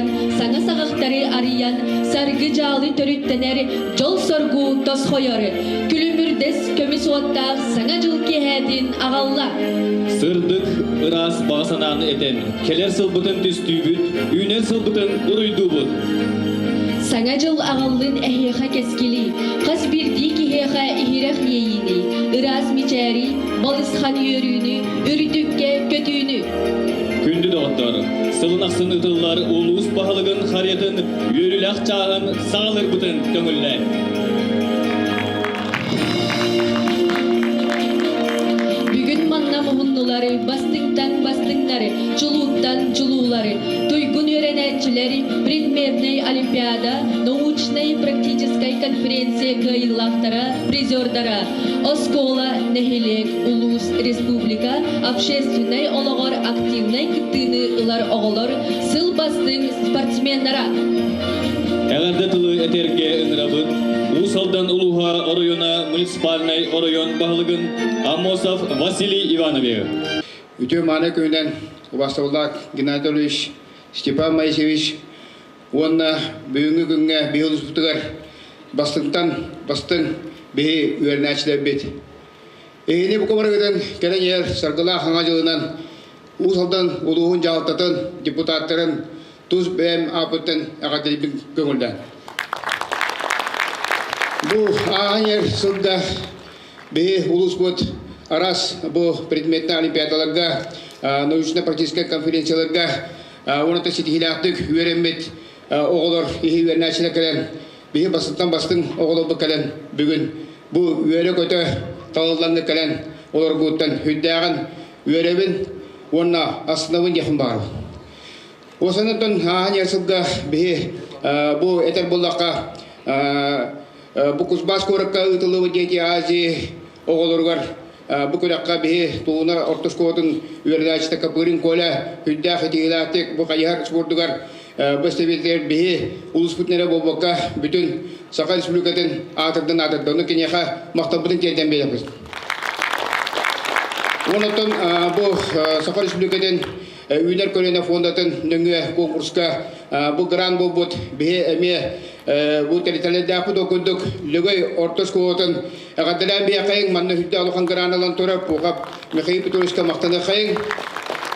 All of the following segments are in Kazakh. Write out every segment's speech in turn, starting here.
баран, саңа сағақтары ариян, саргы жалы төрүттенер, жол соргу тос хойоры. Күлүмүрдес көміс оттақ саңа жыл кехетин ағалла. Сырдык ырас бағасанан етен, келер сылбытын түстүйбіт, үйнер сылбытын ұруйдубыт. Саңа жыл ағаллын әхеха кескили, қас бірді кехеха ихирах ейіни, ырас мичәри, балысхан үйөрүүнү, үрүтүкке көтүүнү. Күнді доғыттар, сылынақсын ұтылар ұлыс бағылығын қаретін, үйөріләқ чағын сағылыр бұтын көңілі. Бүгін манна мұғыннылары, бастыңтан бастыңлары, чулуттан чулулары, туйгун өренәтчілері, предметный олимпиада, научной практической конференция кайыллақтара, призердара, Оскола, Нехелек, Улус, Республика, общественной олығыр активной кыттыны ылар оғылыр, сыл бастың спортсмендара. Әғарды тылы әтерге ұнырабыт, Усалдан Улуға оройына муниципальный оройон бағылығын Амосов Василий Иванович. Үтө маны кöyүнөн Убастовлак Геннадий Ильич, Степан Моисеевич, онна бүгүнкү күнгө быйыл бутугар бастын бии үйөрнәчилер бит. Эйни бу комаргыдан келен ер саргыла хаңа жылынан Усалдан улуун жалтатын депутаттарын туз бэм апыттын агатылбын көңүлдөн. Бу аңер сылда бии улус бут арас бу предметный олимпиадаларга, научно-практическая конференцияларга, оныта сетихилактык үйөрөммет оголор ихи үйөрнәчилер келен, бии бастын оголор бу келен бүгүн бу үйөрө көтө талыланды келен олар буттан хүддәгән үйөрөбүн онна основын яхын бар. Осанытын аңерсылга бии бу этер боллакка бу кузбас коракка ытылы дети Азии оголоргар бу көрәккә бии туына ортоскотын үйөрнәчтә капырын кола хүддә хатилаттык бу кайяр спортугар Бастевитер бии улус бүтнере болбакка бүтүн Саха Республикатын атырдан кенеха мактабытын келден беребиз. Онотон бу Саха Республикатын үйнер көрөне фондатын нөңгө конкурска бу гран болбут бии эме бу территориалда апыдо көндүк лөгөй ортоскотын гадалан бии кайын манна хүддә алган граналан турап бугап мехи петровска мактаны кайын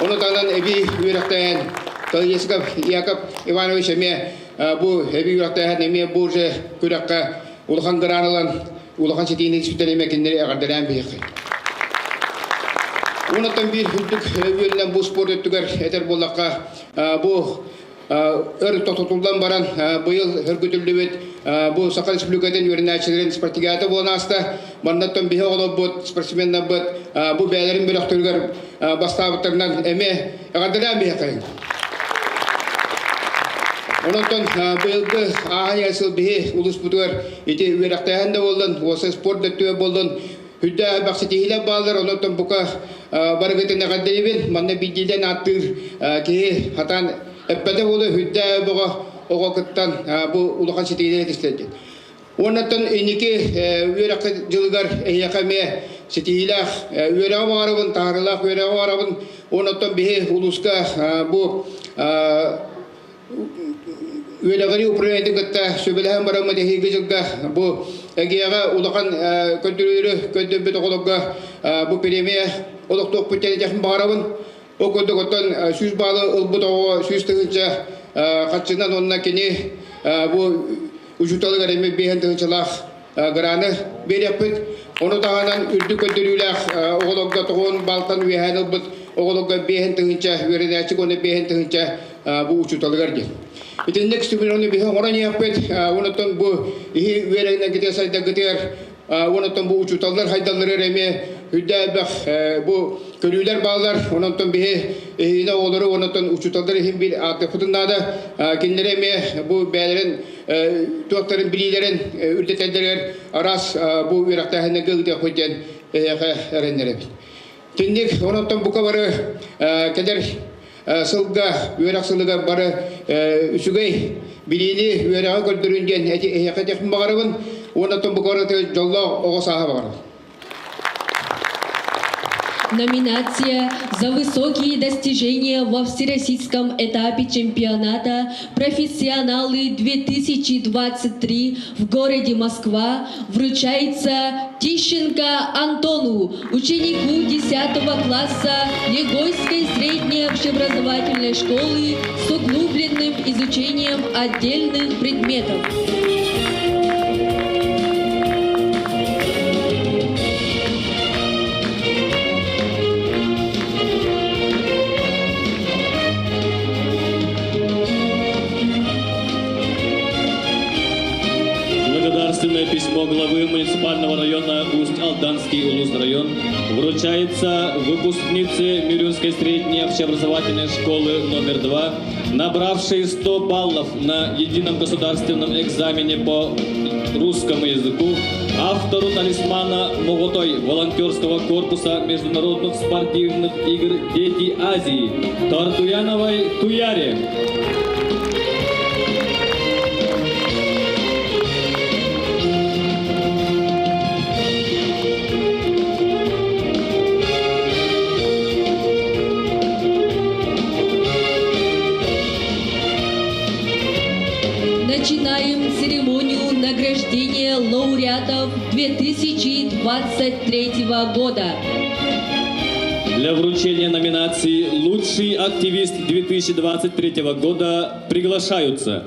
онотанан эби үйрәктән Яков Иванович эме бу эби үйрәктән эме бу же күрәккә улган граналан улган сетине сүтелеме киндер гадалан бии кайын онотан бир хүддүк үйрәлән бу спорт өттүгәр этер боллакка бу өр тотутулдан баран быйыл хөргөтүлдүбүт бу Саха Республикадан үйрөнәчилерин спартигаты боласта маннаттан бие олобут спортсменнар бут бу бәләрин бир актыргар бастабыттарынан эме гадалан бие кайын. Онотон быйылгы аясыл бие улус бутугар ити үйрәктәһендә болдун, осы спорт дөттү болдун. Хүддә баксытыйлар балдар онотон бука баргытына гадалыбын манна бидден аттыр ки хатан эппеде болу хүддә буга огокыттан бу улахан сетийлер тестелген. Онотон иники үйрәккә жылгар яқаме сетийлар үйрәгә барыбын тарылак үйрәгә барыбын онотон бие улуска бу Үйрәгәри управление гытта сөбеләһәм барамы дәһиге җылга бу эгега улахан көндүрү көндүбүт оголга бу премия олокток бүтәне яхын барабын о көндөгөтөн сүз балы ылбытоо сүз тыгынча катчынан онна кени бу ужуталы гареме бehen тыгынчалах граны береппит ону тагынан үрдү көндүрүләх оголга тогон балтан веханыл бут оголга бehen тыгынча үренәчи коны бehen тыгынча бу ужуталы гарди Итен next to me be horny apet, one of them boo, he wearing a guitar side the guitar, one of them boo to Taller Haidal Reme, Hudabach, Boo, Kuruder Baller, one of them be, you know, one of them Uchutal him be at the Putanada, Kindereme, Boo Bellen, Doctor and Bleeder, Utender, Aras, Boo Virata and the Gilda Hojan, Renere. Tindik, one of them Bookavar, Kader. Sulga, Virak Sulga Bara Sugay, Bilini, Virak Durunjan, Hakatek Maravan, one of Tombokora Jolla or Sahara. Номинация за высокие достижения во всероссийском этапе чемпионата «Профессионалы-2023» в городе Москва вручается Тищенко Антону, ученику 10 класса Легойской средней общеобразовательной школы с углубленным изучением отдельных предметов. Благодарственное письмо главы муниципального района Усть-Алданский Улус-район вручается выпускнице Мирюнской средней общеобразовательной школы номер 2, набравшей 100 баллов на едином государственном экзамене по русскому языку, автору талисмана Моготой волонтерского корпуса международных спортивных игр «Дети Азии» Тартуяновой Туяре. Начинаем церемонию награждения лауреатов 2023 года. Для вручения номинации «Лучший активист 2023 года» приглашаются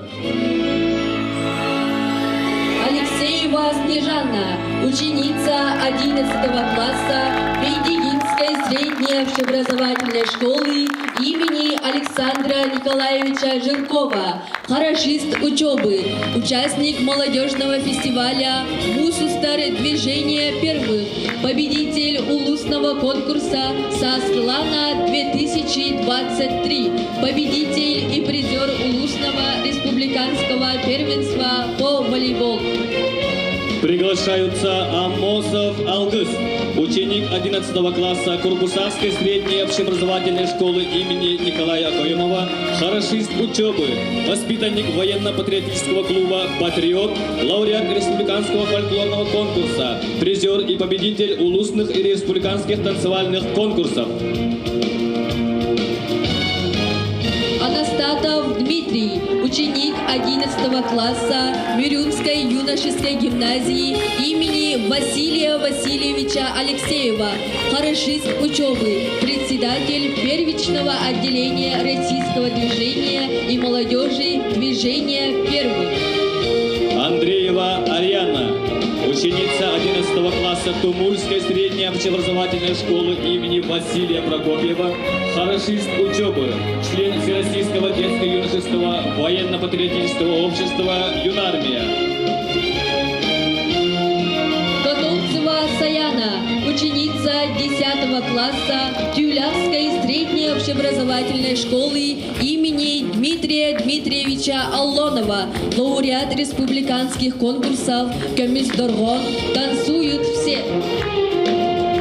Алексеева Снежанна, ученица 11 класса Бейдигинской средней общеобразовательной школы имени Александра Николаевича Жиркова, хорошист учебы, участник молодежного фестиваля «Мусустар движения первых», победитель улусного конкурса «Сасклана 2023», победитель и призер улусного республиканского первенства по волейболу. Приглашаются Амосов Алгыс, ученик 11 класса Курбусарской средней общеобразовательной школы имени Николая Акоемова, хорошист учебы, воспитанник военно-патриотического клуба «Патриот», лауреат республиканского фольклорного конкурса, призер и победитель улусных и республиканских танцевальных конкурсов. Анастатов Дмитрий, ученик 11 класса Мирюнской юношеской гимназии имени Василия Васильевича Алексеева, хорошист учебы, председатель первичного отделения российского движения и молодежи движения первых. Андреева Ариана, ученица 11 класса Тумульской средней общеобразовательной школы имени Василия Прокопьева, хорошист учебы, член Всероссийского детско-юношеского военно-патриотического общества «Юнармия». Котовцева Саяна, ученица 10 класса Тюлявской средней общеобразовательной школы имени Дмитрия Дмитриевича Аллонова, лауреат республиканских конкурсов «Камисдоргон», «Танцуют все».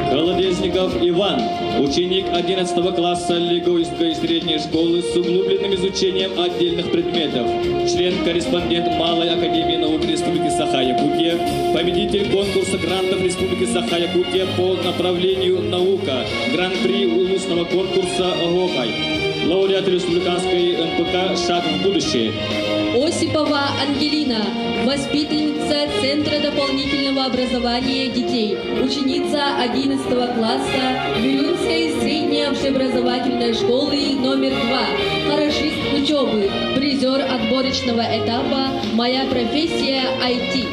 Колодезников Иван, ученик 11 класса Легойской средней школы с углубленным изучением отдельных предметов, член-корреспондент Малой академии наук Республики Саха-Якутия, победитель конкурса грантов Республики Саха-Якутия по направлению наука, гран-при улусного конкурса ОГОКАЙ, лауреат республиканской НПК «Шаг в будущее». Осипова Ангелина, воспитанница Центра дополнительного образования детей, ученица 11 класса Мирюнской средней общеобразовательной школы номер 2, хорошист учебы, призер отборочного этапа «Моя профессия IT».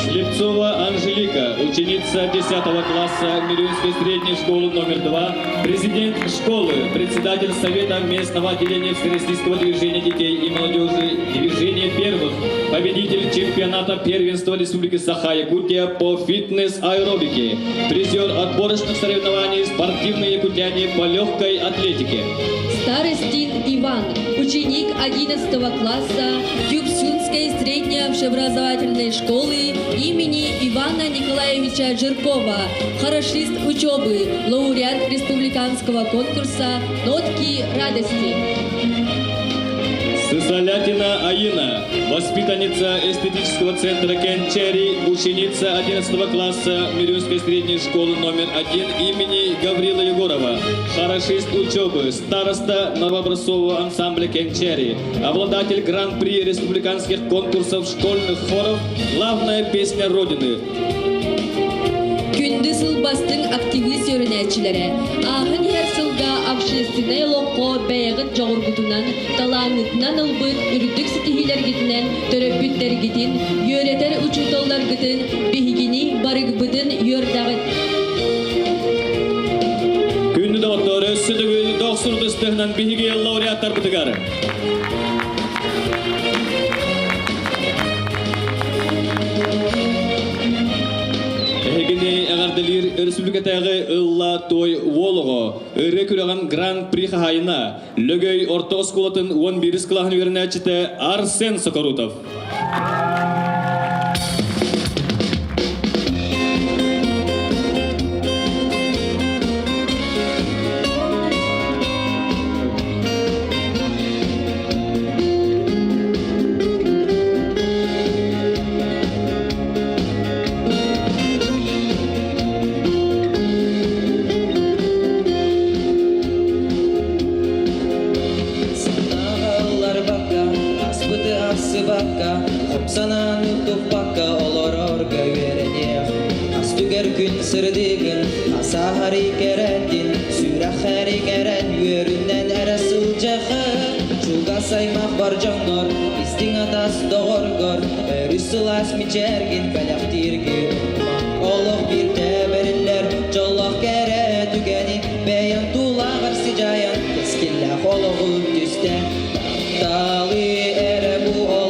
Слепцова Анжелика, ученица 10 класса Мирюнской средней школы номер 2, президент школы, председатель Совета местного отделения Всероссийского движения детей и молодежи движения первых, победитель чемпионата первенства Республики Саха-Якутия по фитнес-аэробике, призер отборочных соревнований спортивные якутяне по легкой атлетике. Старостин Иван, ученик 11 класса Тюбсюнской средней общеобразовательной школы имени Ивана Николаевича Жиркова, хорошист учебы, лауреат республиканского конкурса «Нотки радости». Сысолятина Аина, воспитанница эстетического центра Кенчери, ученица 11 класса Мирюнской средней школы номер 1 имени Гаврила Егорова, хорошист учебы, староста новообразцового ансамбля Кенчери, обладатель гран-при республиканских конкурсов школьных хоров, главная песня Родины. Күнді сылбастың активі сөрінәтчілері, ағын әр сылға общественный лоққо бәйғыт жоғырғытынан, талаңытынан ылбыт, үрдік сетихилер гетінен, төрөппіттер гетін, йөретер учутоллар гетін, бігіні барыг бұдын йөрдағыт. Күнді доғыттары сүдігі доқсырды стығынан бігі лауреаттар бұдығары. Республикатағы ылла той волығы, үрі күріған гран-при қағайына, лөгөй орта осколатын 11 клағын вернәчіті Арсен Сокорутов. Sana nutup baka olor orga vereniyah Astüger gün sırdıgın Asahari keretin Sürahari keren Yöründen erasılcağı Çulga saymak var canlar Bizдің atas doğurgor Örüsülas miçergin Kalaktirgin Oluq bir teberiller Jolloq kere tügeni Beyan tulağır sicayan Keskillah oluğu düste Dalı ere bu oluğu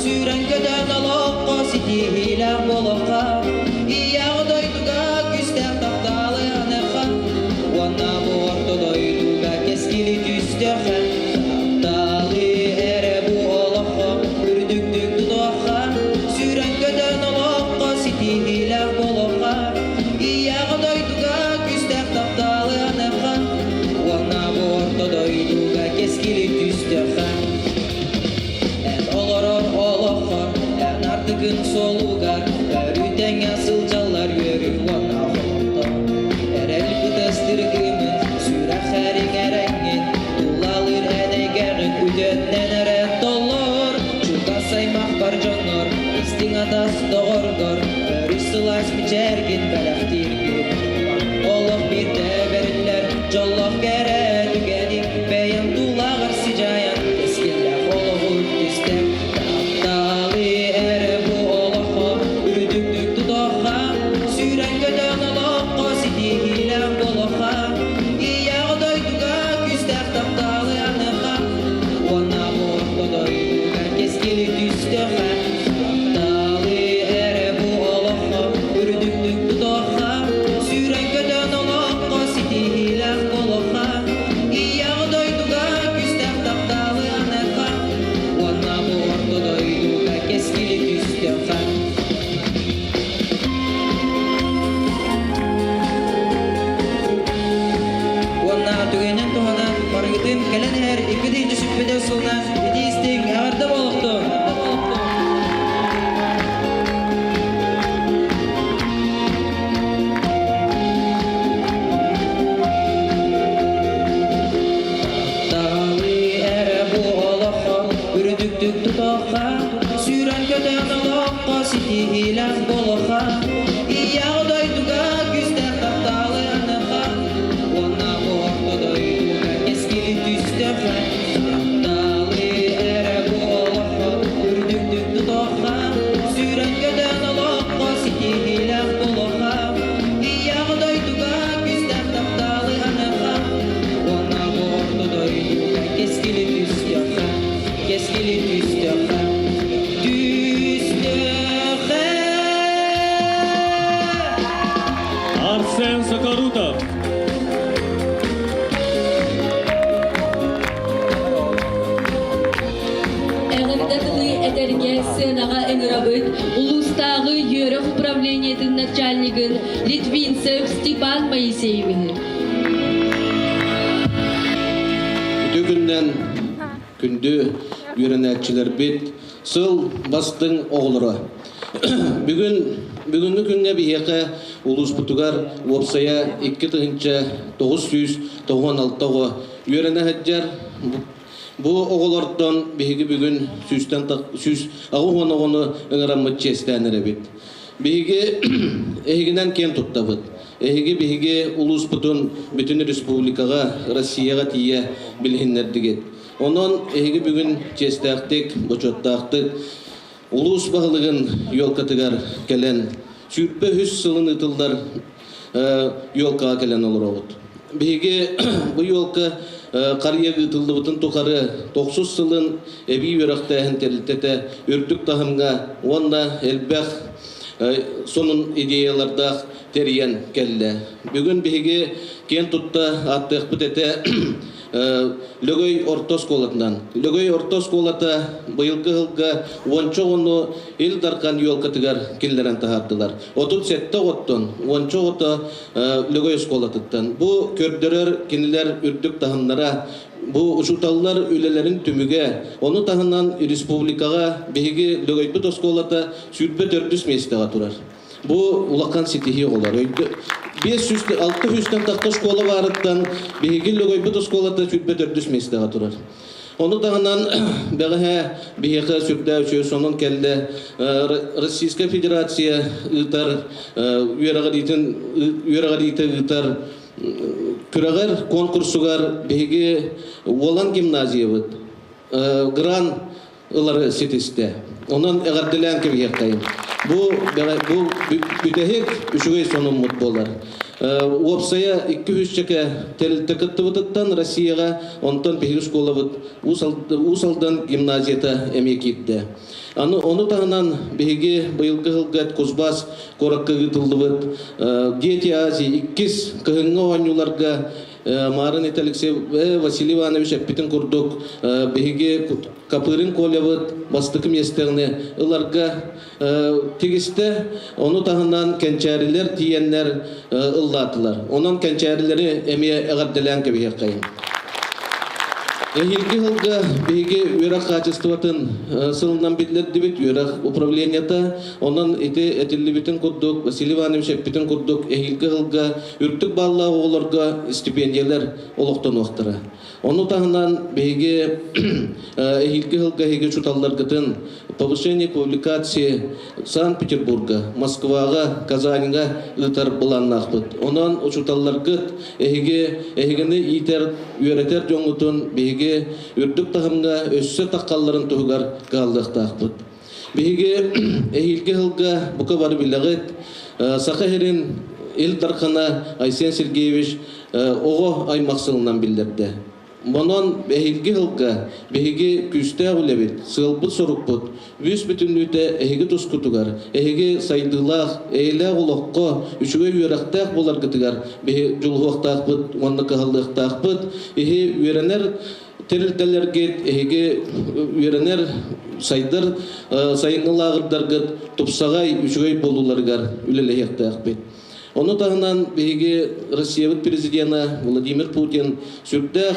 Süren köden aloqa Sitihilah boloqa İyağı doyduga Küster taptalı anıqa Wana bu orta doyduga Keskili tüstöxe Taptalı ere bu oloqa Ürdüktük dudoqa Süren köden aloqa Sitihilah boloqa İyağı doyduga Küster taptalı anıqa Wana bu orta doyduga Keskili tüstöxe Gün solugar, örüten asılcalar yörü vana holda Erel kıdastırgımın, süre xerin erengin Tulalır enegerin, üdönnen eret dolur Çuka saymak var canlar, istin atas doğurgor Örü sılas miçergin, belaktirgin Oluq bir teberiller, jolloq kere tügeni Beyan tulağır sicayan, eskillah oluğu düstem Арсен Сокорутов. Әғімдәтілі әдәрге сенаға әңірабыд, ұлыстағы Йөрөх управлениетін начальнигін Литвинцев Степан Моисееві. Түгінне Түмен күнді үйренәтчілер бет сыл бастың оғылыры. Бүгінгі күнге бейеқі ұлыс бұтығар опсая 2-996 үйрене әджер. Бұл оғылырдан бейгі бүгін сүз ағуғаны ұңырамыт честәнірі бет. Бейгі әйгінен кен тұтта бұд. Бейгі ұлыс бұтын бүтін республикаға, Россияға тие білгенлердігет. Онын әйгі бүгін честәқтік, бұчоттақтық, улус бағылығын yolkatыgar kelen, sürpe hüs sılın ıtılдар yolkağa kelen olur oğut. Bege bu yolka qarıya ıtıldı bıtın toqarı 90 sılın ebi yöraqta hentelitete örtük tahımga onda elbaq sonun ideyalarda teriyen kelle. Bugün bege ken tutta attıq bıtete Lögöy orta skolatından. Lögöy orta skolata bıyılgı hılga onço onu il darkan yol katıgar killeren tahardılar. 37 otton, onço ota lögöy skolatıttan. Bu kördörör kiniler ürdük tahınlara, bu uçutallar ülelerin tümüge, onu tahından respublikaga bihigi lögöy büt skolata sürbe 400 mesleğe turar. Bu ulakan sitihi olar. 500-600'den taqta şkola varıttan bihigil lögöy büt skolata sürbe 400 mesleğe turar. Onu dağından bəğə bihiqə sürdə üçü sonun kəldə Rossiyska Federasiya ıtar, üyerağadiyті ıtar күрәгәр конкурсугар беге Волан гимназия бит. Гран ылары сетесте. Онан әгәрделән кебе кайын. Бу бүтәһек үшүгәй сонун мут болар. Опсая 200 чеке тәкәттүбеттән Россияга онтан беге школа бит. Усалдан гимназията эмекитте. Оны тағынан беге быйылгы хылгат Кузбас коракка гытылды бит. Дети Азии 2 кыһыңга оңюларга Марын Алексей Василий Иванович әппитін күрдік беге капырын колябыт бастықым естեղіне ыларға тегісті оны тағынан кәнчәрілер тиенлер ыллатылар. Онын кәнчәрілері әмия әғарделән кәбеге қайын. Hilgi hılga bege üyerak kачествотын сылынан битлерди бит üyerak управленията онан этилли битин курдук Василий Иванович битин курдук hilgi hılga үртүк балла оголорго стипендиялар олоктон вактыра. Onu тағынан беге hilgi hılga heге чуталларгытын повышение квалификации Санкт-Петербурга, Москвага, Казаньга ытар буланнакпыт. Онан чуталларгыт эгени итер үйрөтер жоңутун беге үрдүк тахымга өссө таккалларын тугар галдыктакпыт. Беге hilgi hılga бука бар билагыт Сахарин ил дархана Айсен Сергеевич ого аймаксылынан билдерди. Монон hilgi hılga беге күстә үлебит, сылбыт сорукпут, бүс бүтүнлүтө эһиги тускутугар, эһиги сайдылах, эйле улокко, үчүгө үйрактак болар гытыгар, беге жулгуктакпыт, онны кыһылдыктакпыт, эһи үйренер терилтелерге, эһиги үйренер сайдар, сайыңылагырдаргыт, тупсагай үчүгөй болуларгар үлелехтакпыт. Оны тағынан беге Россия президенті Владимир Путин сүрдәқ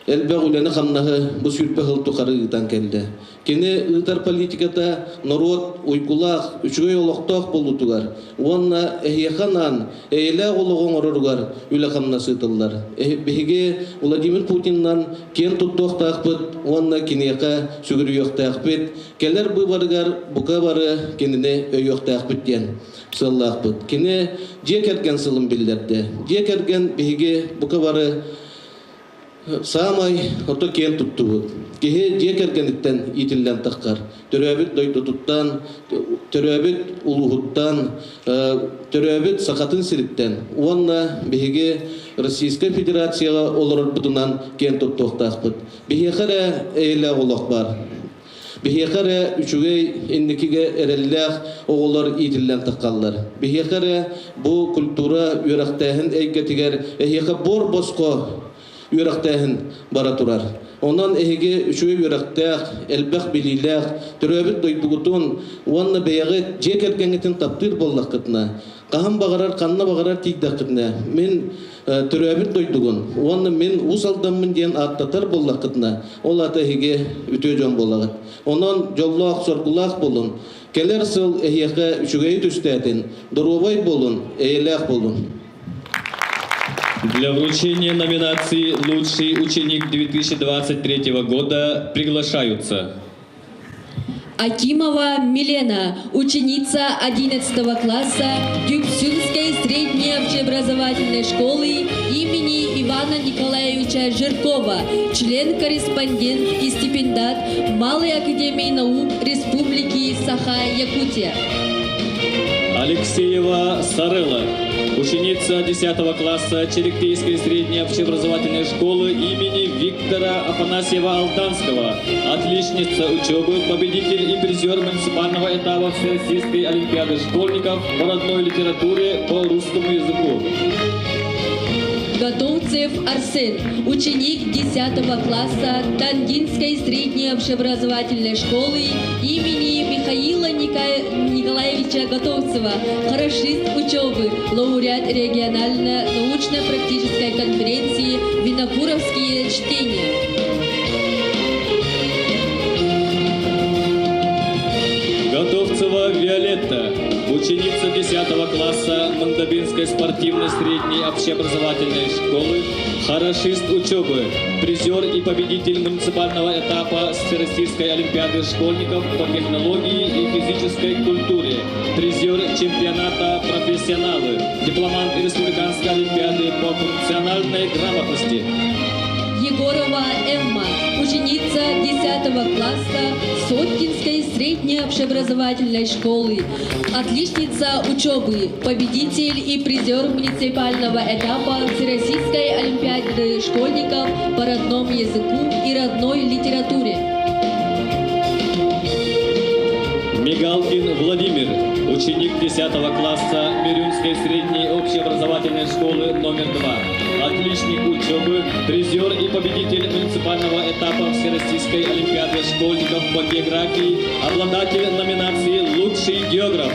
әлбәқ үләні қамнағы бұл сүрпе ғыл тұқарығыдан келді. Кені ұйтар политиката народ ұйқулақ, үшіғай олықтақ болутуғар. Онна әйеқанан әйлә олығын орырғар үлі қамна сытылдар. Беге Владимир Путиннан кен тұттуқтақпыт, онна кенеқа сүгір үйіқтақпыт. Келер бұй барығар бұқа бары кеніне өйіқтақпыт ден. Сыллақпыт. Кені жек әрген сылым білдерді. Жек әрген беге бұқа бары Самай ото кен тутту. Кеһе жек әргендіктен итілден таққар. Төрөбіт дойдутуттан, төрөбіт улуғуттан, төрөбіт сақатын сириттен. Онна беге Российская Федерацияға олар бұдынан кен туттуқтақпыт. Беге әйлі олақ бар. Бехекаре үчүгей инникиге эреллях оголор итиллен таккаллар. Бехекаре бу культура үрактахын эйгетигер эхека бор боско үйрәктәһен бара турар. Ondan ehige üçüge yürekteğ, elbaq bililaq, türöbüt doyduğutun, onunla beyağı cekergengetin taptır bollaqıtına, qaham bağırar, qanna bağırar tiydaqıtına, men türöbüt doyduğun, onunla men usaldanmın diyen attatar bollaqıtına, ol ata ehige ütüjön bollaqıt. Ondan jollaq, sorgulaq bolun, keler sıl ehige üçügeyi tüstətin, durubay bolun, eylaq bolun. Для вручения номинации «Лучший ученик 2023 года» приглашаются Акимова Милена, ученица 11 класса Тюпсюнской средней общеобразовательной школы имени Ивана Николаевича Жиркова, член-корреспондент и стипендат Малой академии наук Республики Саха-Якутия. Алексеева Сарыла, ученица 10 класса Черектейской средней общеобразовательной школы имени Виктора Афанасьева Алтанского, отличница учебы, победитель и призер муниципального этапа Всероссийской олимпиады школьников по родной литературе по русскому языку. Готовцев Арсен, ученик 10 класса Тангинской средней общеобразовательной школы имени Михаила Николаевича Готовцева, хорошист учебы, лауреат региональной научно-практической конференции «Винокуровские чтения». Готовцева Виолетта, ученица 10 класса Мандабинской спортивной средней общеобразовательной школы, хорошист учебы, призер и победитель муниципального этапа Всероссийской олимпиады школьников по технологии и физической культуре, призер чемпионата профессионалы, дипломант Республиканской олимпиады по функциональной грамотности. Егорова Эмма, ученица 10 класса Соткинской средней общеобразовательной школы, отличница учебы, победитель и призер муниципального этапа Всероссийской олимпиады школьников по родному языку и родной литературе. Мигалкин Владимир, ученик 10 класса Мирюнской средней общеобразовательной школы номер 2, отличник учебы, призер и победитель муниципального этапа Всероссийской олимпиады школьников по географии, обладатель номинации «Лучший географ».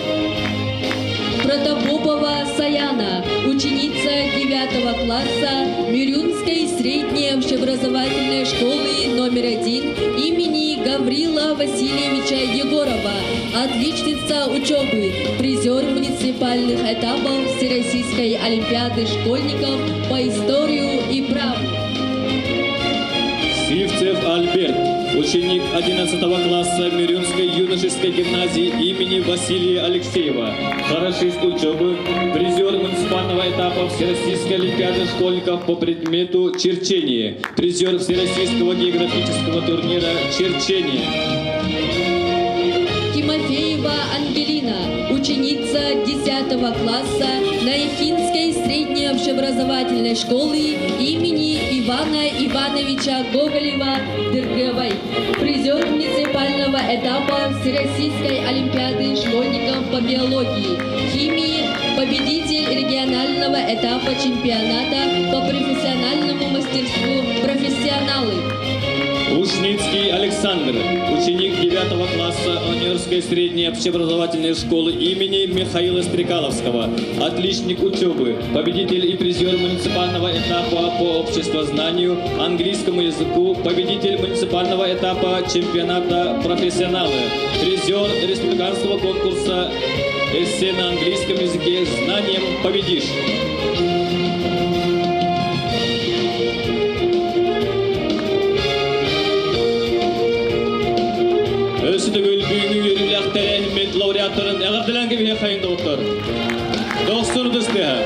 Протопопова Саяна, ученица 9 класса Мирюнской средней общеобразовательной школы номер 1 имени Гаврила Васильевича Егорова, отличница учебы, призер муниципальных этапов Всероссийской олимпиады школьников по историю и праву. Сивцев Альберт, ученик 11 класса Мирюнской юношеской гимназии имени Василия Алексеева, хорошист учебы, призер муниципального этапа Всероссийской олимпиады школьников по предмету черчение, призер Всероссийского географического турнира черчение. Тимофеева Ангелина, ученица 10 класса Наихинской средней общеобразовательной школы имени Ивана Ивановича Гоголева-Дыргевой, призер муниципального этапа Всероссийской олимпиады школьников по биологии, химии, победитель регионального этапа чемпионата по профессиональному мастерству «Профессионалы». Ушницкий Александр, ученик 9 класса Онерской средней общеобразовательной школы имени Михаила Стрекаловского, отличник учебы, победитель и призер муниципального этапа по обществознанию, английскому языку, победитель муниципального этапа чемпионата профессионалы, призер республиканского конкурса эссе на английском языке «Знанием победишь». Ösüdügül büyüğü yürüyaktere himmet laureatların eğerdilen gibi hekayında otur. Dosturdu isteha.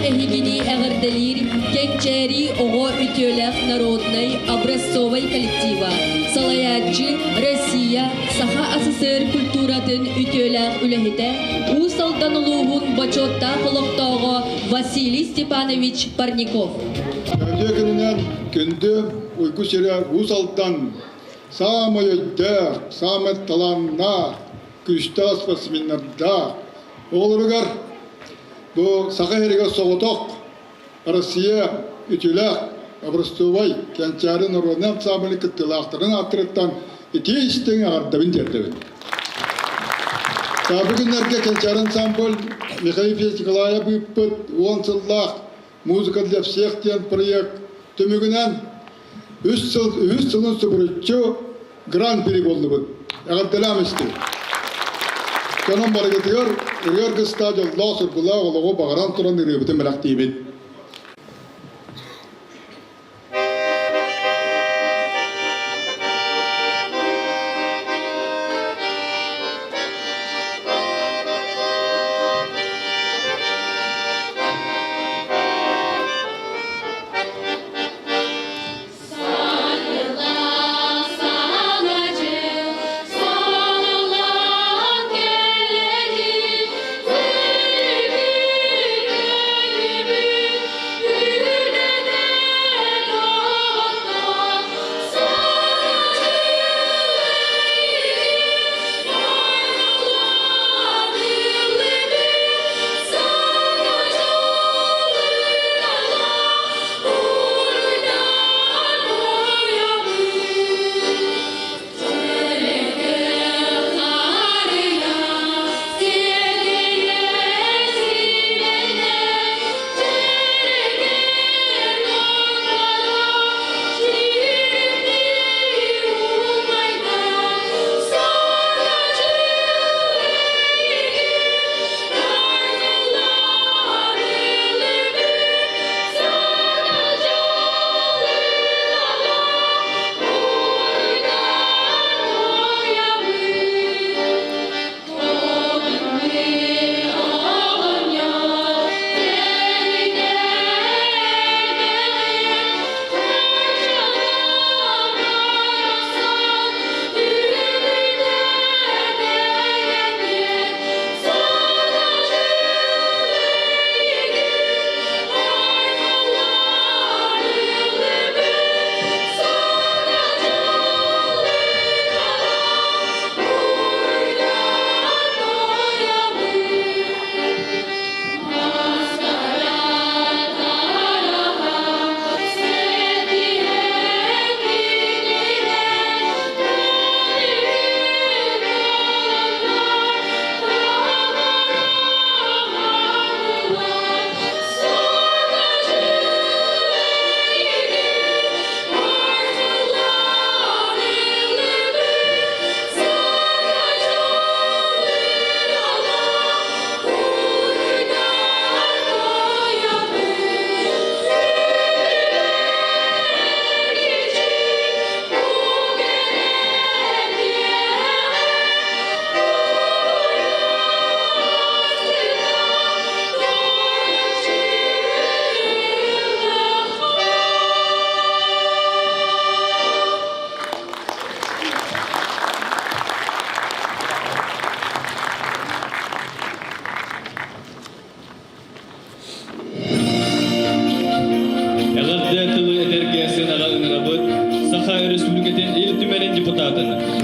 Эхигини эгерделир кеңчери ого ütölэх народной образцовой коллектива. Салаятчы Россия Саха СССР культуратын ütölэх үлэхите усалданылугун бачотта холоктоого Василий Степанович Парников. Ödegininden күндө uyku süre усалдан самое да, самое таланна, күштас спортсменнарда. Оларыгар bu Саха хереге соғытоқ Россия ütülak Abrostuvay kençarın orundan sabını kıttılaktırın attırıktan iti istin ağırdabın derdebin. Tabi günlerge kençarın sambol Mikhail Festivalaya büyüppüt 10 yıllık muzika lepsiyek diyen proyekt tümügünen 3 yılın süpürücü Grand Prix oldu bu. Eğer devam isti. Kanun barıgı diyor, Rüyargı Stadyum Lasur Bulağı oğlu bağıran turan rüyabıtın melek deyibid.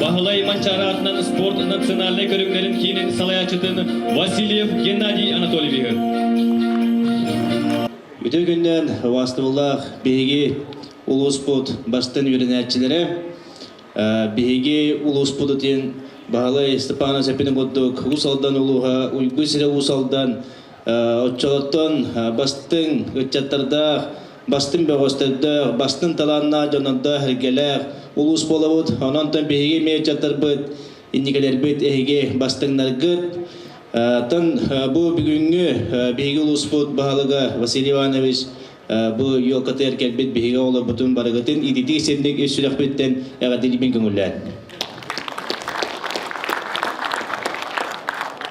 Бахалай Манчаратнан спорт национальный көрүңнерин кийинен салаячытын Васильев Геннадий Анатольевич. Өтө күнден вастыбыллах беги улуспут бастын үйренәтчилери беги улуспут тен Бахалай Степана Сепинин боддук усалдан улуга уйгусире усалдан отчолоттон бастын өтчаттарда бастын бөгөстөрдө бастын таланна жононда хергелер улус болобут ононтон беги мечаттарбыт иннигелербит эге бастыңнаргыт тан бу бүгүнгү беги улуспут баалыга Василий Иванович бу йокатер келбит беги олобутун барыгытын идити сендик өсүлөкбиттен эгадилибин көңүллән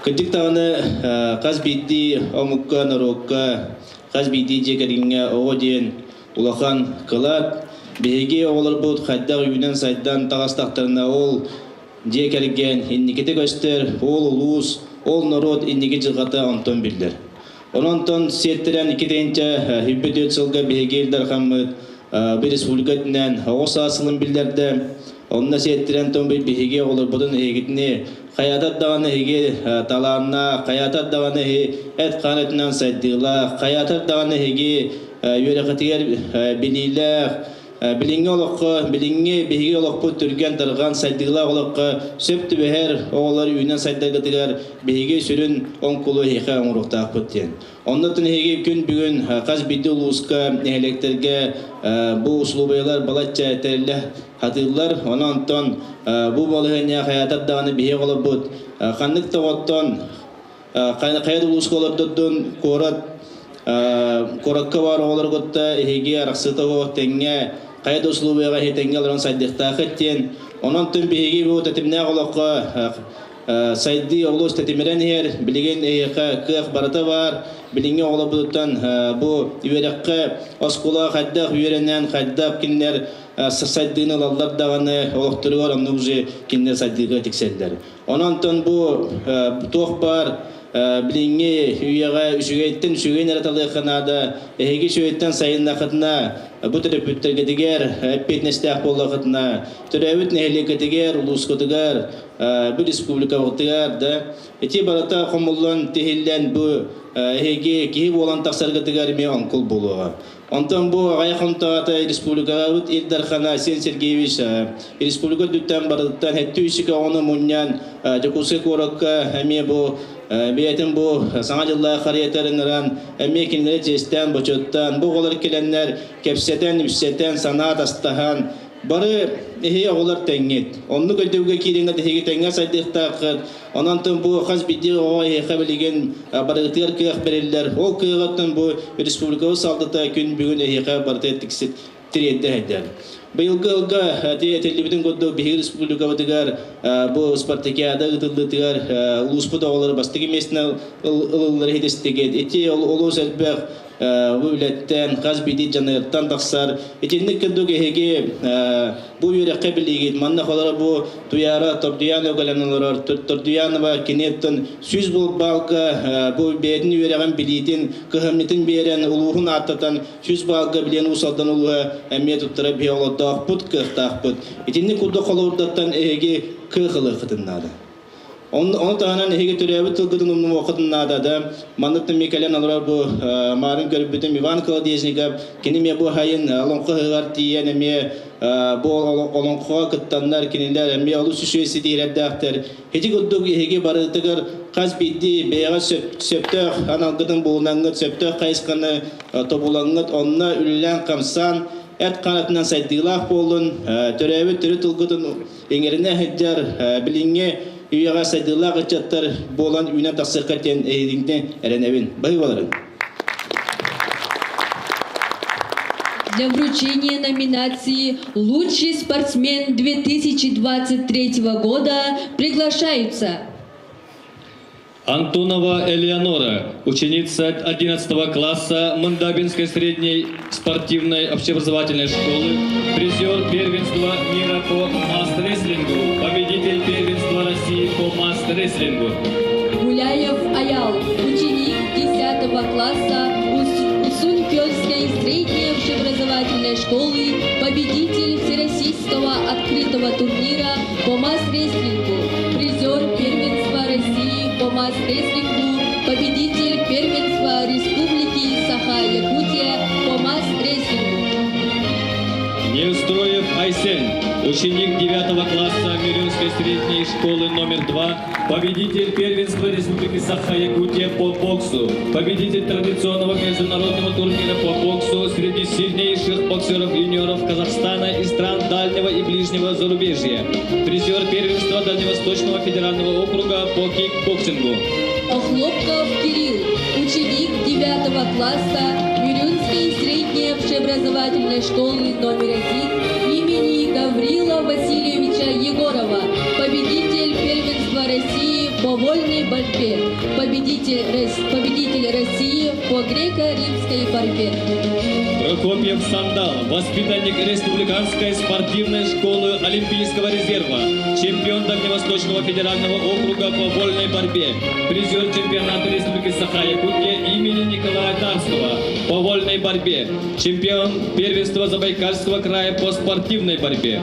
Кыдык тағаны қаз бейді омукка нарокка, қаз бейді жекерінге оғоден улахан қылат, бейге оғылар бұд қайдақ үйінен сайдан тағастақтарына ол жекерген инникеті көстер, ол улус, ол народ иннеке жылғата онтон білдір. Ононтон сеттерен икетенче хүббет сылға бейге елдер қамыд, бір республикатынан оғыс асылын білдерді, онна сеттерен тон бейге оғылар бұдың егітіне Каятат даганы хеге таланна, каятат даганы эт канетнан сайдыла, каятат даганы хеге юрекатигер билилер билинге олоққа билинге биһиге олоқпут түрген тарган сайдыгла олоққа сөптү бехер оолар үйнен сайдагатыгар биһиге сүрүн онкулу хиха оңруктаакпыт тен. Оннотун хеги күн бүгүн каз бидди улууска электерге бу услубайлар балача этерле хатырлар ононтон бу балыгыня хаятар даганы биһиге олобут кандык тоготтон кайда улууска олордоддун корат коракка бар олорготта хеги араксытого теңге кайда услубайга хетеңге алран сайдыктаакыттен ононтон биһиге бу татимнаа олоққа Сайди олос тетимерен хер билеген эйка кых барата бар билинге олобуттан бу үерекке оскула хаддак үеренен хаддап киндер сайдыны аллар даганы олоктургор аны уже киндер сайдыга тикселдер. Ононтон бу тох бар билинге үега үсүгөйттен үсүгөйн араталыгынада эги сөйттен сайыннакытына бу терапевттерге дигер петнестак боллагытына төрөбүт нехлеге дигер улускотугар бу республика вотугар да эти барата комуллан техиллен бу эги ки болан таксарга дигер ме онкул болуга. Онтон бу айхонтаата республикага бут Илдархана Сен Сергеевич республика дүттен бардыттан хеттүсүкө оны муньян жокусы коракка эме бу биятин бу саңа жылла карыятеринеран эме кинлери жестен бочоттан бу голар келеннер кепсетен үссетен санаат астахан бары олар теңгет. Онну көйдөүгө киреңге теги теңге сайдыктакыр. Онантон бу хаз бидди ой хабилеген барыгытыр кыyak берелер. Ол кыягаттан бу республикабыз салдыта күн бүгүн эйха бартеттиксит тиредде хайдар. Быйылгы ылга телебиден көддө бихи республикабы дигар бу спартакиада гытылдытыгар улуспуда олар бастыгы местне ылылар хедестеге эти олус элбек Вулеттен, Казбиди, Джанеттан таксар. Этинник кендуге хеге бу юрекке билигит. Манна холара бу туяра тордуяна галеналар тордуянова кинеттен сүз бул балга бу бедин юреган билитин кыхамнитин берен улугун аттатан сүз балга билен усалдан улуга эмме туттара биолодак пут кыхтак. Этинник кудда холордаттан эге кыхылы кытыннады. Onu tahanan hege türevi tılgıdın vakitinde de mandatın mekalen alır bu marın görübütüm Ivan Kladeznikov kinime bu hayın alonqa hıgar diyen eme bu alonqa kıttanlar kinler eme alı süsüyesi diyeredakter. Hece kudduk hege barıtıgır qaz biddi beyağa söptök analgıdın bulunangıt söptök kayıskanı topulangıt onna ülülen kamsan et kanatından saydıgılaq bolun türevi türü tılgıdın engerine heccar bilinge Üyega saydılar gıçatlar bolan üyüne tasarkarken eğdiğinde erenevin. Bayıvaların. Для вручения номинации «Лучший спортсмен 2023 года» приглашаются Антонова Элеонора, ученица 11 класса Мандабинской средней спортивной общеобразовательной школы, призер первенства мира по масс-рестлингу, победитель первенства России по масс-рестлингу. Гуляев Аял, ученик 10 класса Усунь-Пёльской средней общеобразовательной школы, победитель Всероссийского открытого турнира по масс-рестлингу, призер первенства России по масс-рестлингу, победитель первенства Республики Саха-Якутия по масс-рестлингу. Неустроев Айсен, ученик 9 класса Мирюнской средней школы номер 2, победитель первенства Республики Саха-Якутия по боксу, победитель традиционного международного турнира по боксу среди сильнейших боксеров-юниоров Казахстана и стран дальнего и ближнего зарубежья, призер первенства Дальневосточного федерального округа по кикбоксингу. Охлопков Кирилл, ученик 9 класса Мирюнской средней общеобразовательной школы номер 1 имени Гаврила Васильевича Егорова, победитель первенства России по вольной борьбе, победитель России по греко-римской борьбе. Прокопьев Сандал, воспитанник Республиканской спортивной школы Олимпийского резерва, чемпион Дальневосточного федерального округа по вольной борьбе, призер чемпионата Республики Саха-Якутия имени Николая Тарского по вольной борьбе, чемпион первенства Забайкальского края по спортивной борьбе.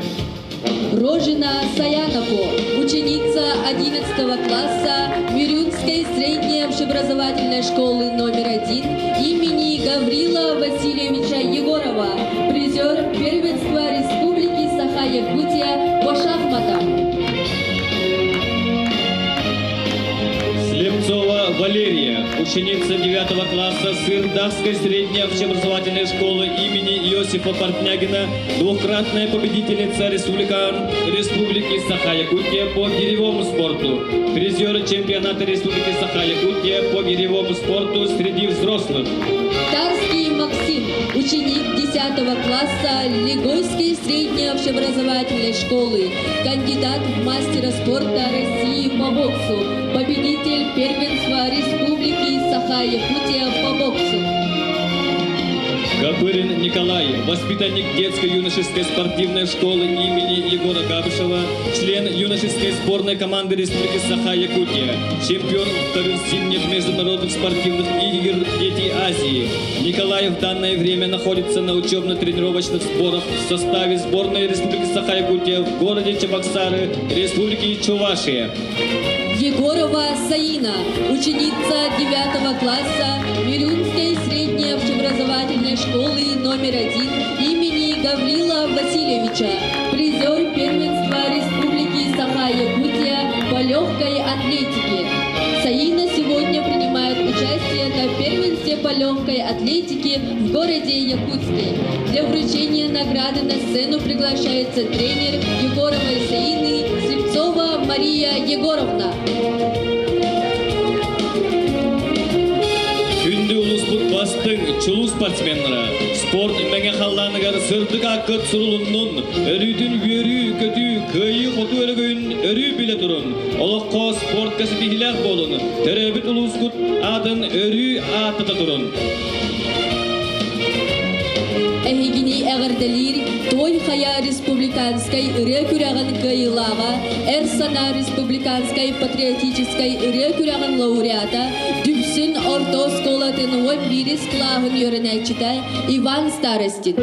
Рожина Саяново, ученица 11 класса Мирюнской средней общеобразовательной школы номер 1 имени Гаврила Васильевича Егорова, призер первенства Республики Саха-Якутия по шахматам. Слепцова Валерия, ученица 9 класса Сырдахской средней общеобразовательной школы имени Иосифа Портнягина, двукратная победительница Республики Саха-Якутия по гиревому спорту, призер чемпионата Республики Саха-Якутия по гиревому спорту среди взрослых. Тарский Максим, ученик 10 класса Лигойской средней общеобразовательной школы, кандидат в мастера спорта России по боксу, победитель первенства Республики Саха-Якутия по боксу. Гапырин Николай, воспитанник детско-юношеской спортивной школы имени Егора Габышева, член юношеской сборной команды Республики Саха-Якутия, чемпион вторых зимних международных спортивных игр «Дети Азии». Николай в данное время находится на учебно-тренировочных сборах в составе сборной Республики Саха-Якутия в городе Чебоксары, Республики Чувашия. Егорова Саина, ученица 9 класса Мирюнской средней общеобразовательной школы номер 1 имени Гаврила Васильевича, призер первенства Республики Саха-Якутия по легкой атлетике. Саина сегодня принимает участие на первенстве по легкой атлетике в городе Якутске. Для вручения награды на сцену приглашается тренер Егоровой Саины Слепцова Мария Егоровна. Күнді ұлыспұт бастың чулу спортсменлері спорт мәңе қалланығар сырдық ақыт сұрылынның өрүйдің өрі көті көйі қоту өрігін өрі біле тұрын. Олыққа спорт кәсібігілер болын. Төрәбіт ұлыспұт адын өрі атыта тұрын. Эхигини әғірділер той хая республиканской ыры күрәғын кайылаға, әрсана республиканской патриотической ыры күрәғын лауреата, дүпсін орто сколатын 11 клағын йөрінәкчіті Иван Старостин.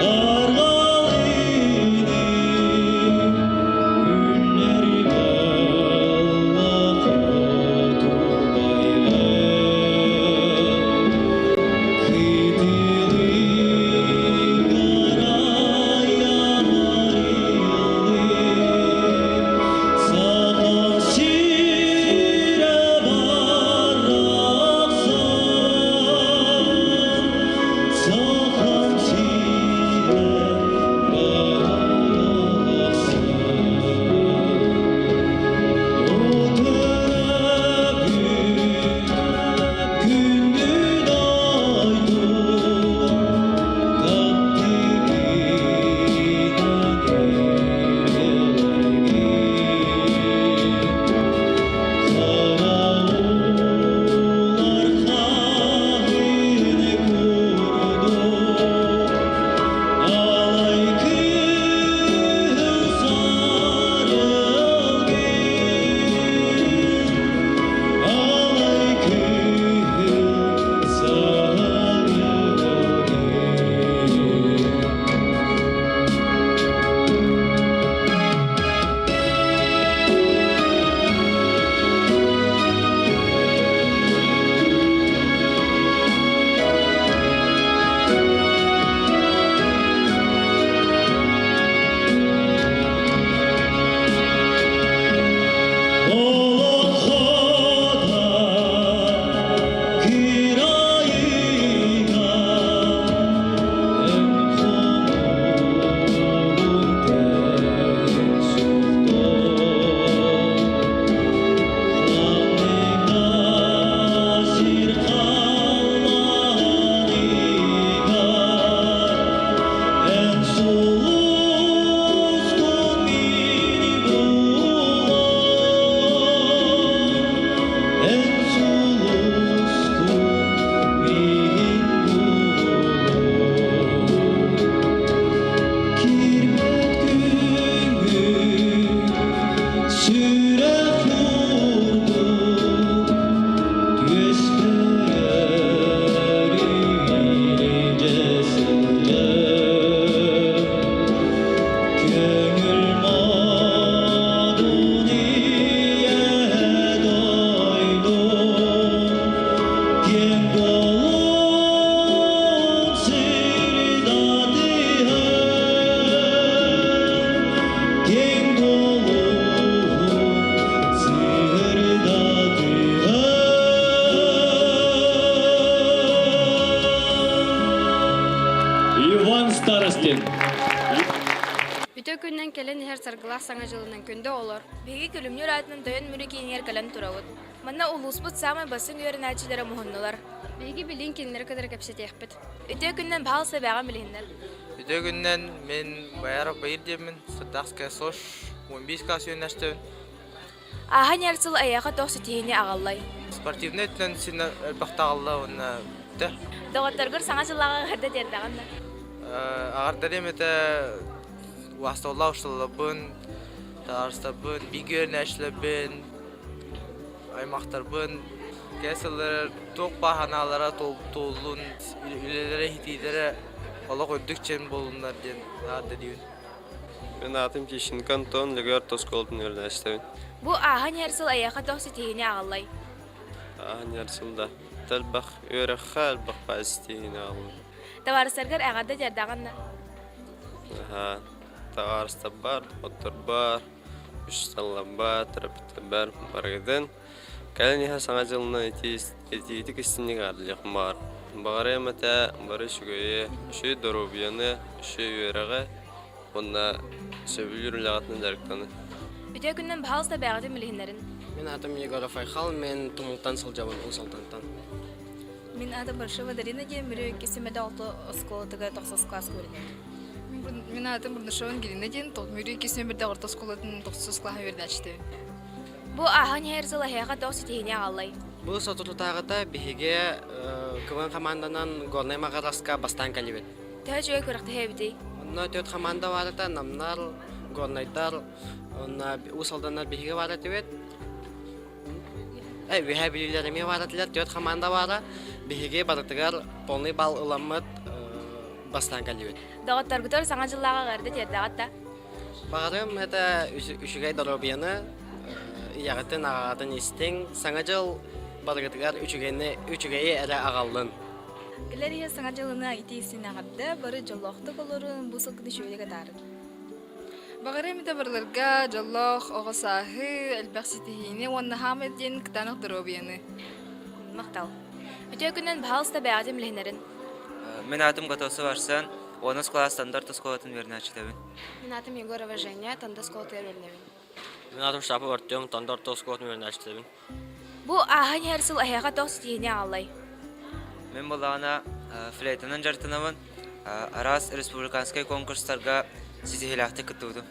Argal idi, günler Настин. Үтө күннен келен her саргылах саңа жылынан күндө олар. Беги күлүмнөр атынан тойын мүрі кейінер калан турабыт. Манна улуспут самай басын өрін ачылары мұхыннылар. Беги билин кенлер кадар кепсетехпет. Үтө күннен бағал сабаға билиннер. Үтө күннен мен баяр байыр демін, Садақская сош, 15 класс үйінәштен. Ахан ярсыл аяға тоқсы тейіне ағаллай. Спортивный өтінен сені әлбақтағалла оны үтті. Доғаттаргыр саңа жылаға ғарда дердағанда. Ағардар еметі уастаула ұштылыбын, тағарыстабын, бигерін әшілібін, аймақтарбын, кәсілер тоқ бағаналара толуын, үлелері хитидері олық өндік чен болуындар ден ағарды дейін. Мен атым Кишинка Антон, Легар Тосколдың өрнәштәвін. Бұ ахан ярсыл аяға тоқсы тейіне ағаллай. Ағын ярсылда. Тәлбақ өріққа әлбақ бәзістейін ағылы. Таварыстаргар ағарда дердағанда. Тағарыста бар, отыр бар, үш саллам бар, тәрәпті бар, барғыдың. Кәлін еға саңа жылына ететік істінік арлық бар. Бағары әмәті бары шүгейі, үші дұрубияны, үші өріғі, онна сөбілер үлағатының дәріктаны. Үтө күннен бағалыста бәғады мүлігінлерін. Мен атым Егоров Айхал, мен Тумылтан Сылжабын Усалтантан. Мен атым Баршева Дарина ден мүрі кесімеді 6 осколатыға 9 класс көрінеді. Мен атым Бурнашеван Гелина ден мүрі кесімеді 6 осколатын 9 класс өрдәчті. Бұ ахан әрзіл аяға 9 тейіне ағалай. Бұл сотыртағыда бігеге квн команданан горнай мағараска бастан кәлебет. Тәу жөй көріқті хәбді. Онна төт команда варыда намнар, горнайдар, усалданар бігеге варыды бет. Виха билилеріме варыдылар, төт команда вары, бігеге барытығар полный бал ыламыд бастан кәлебет. Дағыттаргытар саңа жыллаға ғарды тердағытта. Бағарым, это үшігай дорубияны, яғытын ағатын істің, саңа жыл барытығар үшігайы әрі ағалын. Кілер саңа жылына айты ісін ағарды, бары жоллақты қолырын бұл сылқыны шөйлеге дарын. Бағарым да барларға жоллақ, оғасағы, әлбәқсетігіне, онна хамет ден кітанық дұрубияны. Мақтал. Үтө күннен бағалыста бәғады мүлігінерін. Мен атым Готосы Варсан, 10 класс стандарт сколатын вернәчтәвен. Мен атым Егорова Женя, танда сколаты вернәвен. Мен атым Штапы Артем, стандарт сколатын вернәчтәвен. Бұ ахан әрсіл аяға 9 тейіне ағалай. Мен болағына флейтінің жартынавын, арас республиканскай конкурстарға сетихилақты күттуді.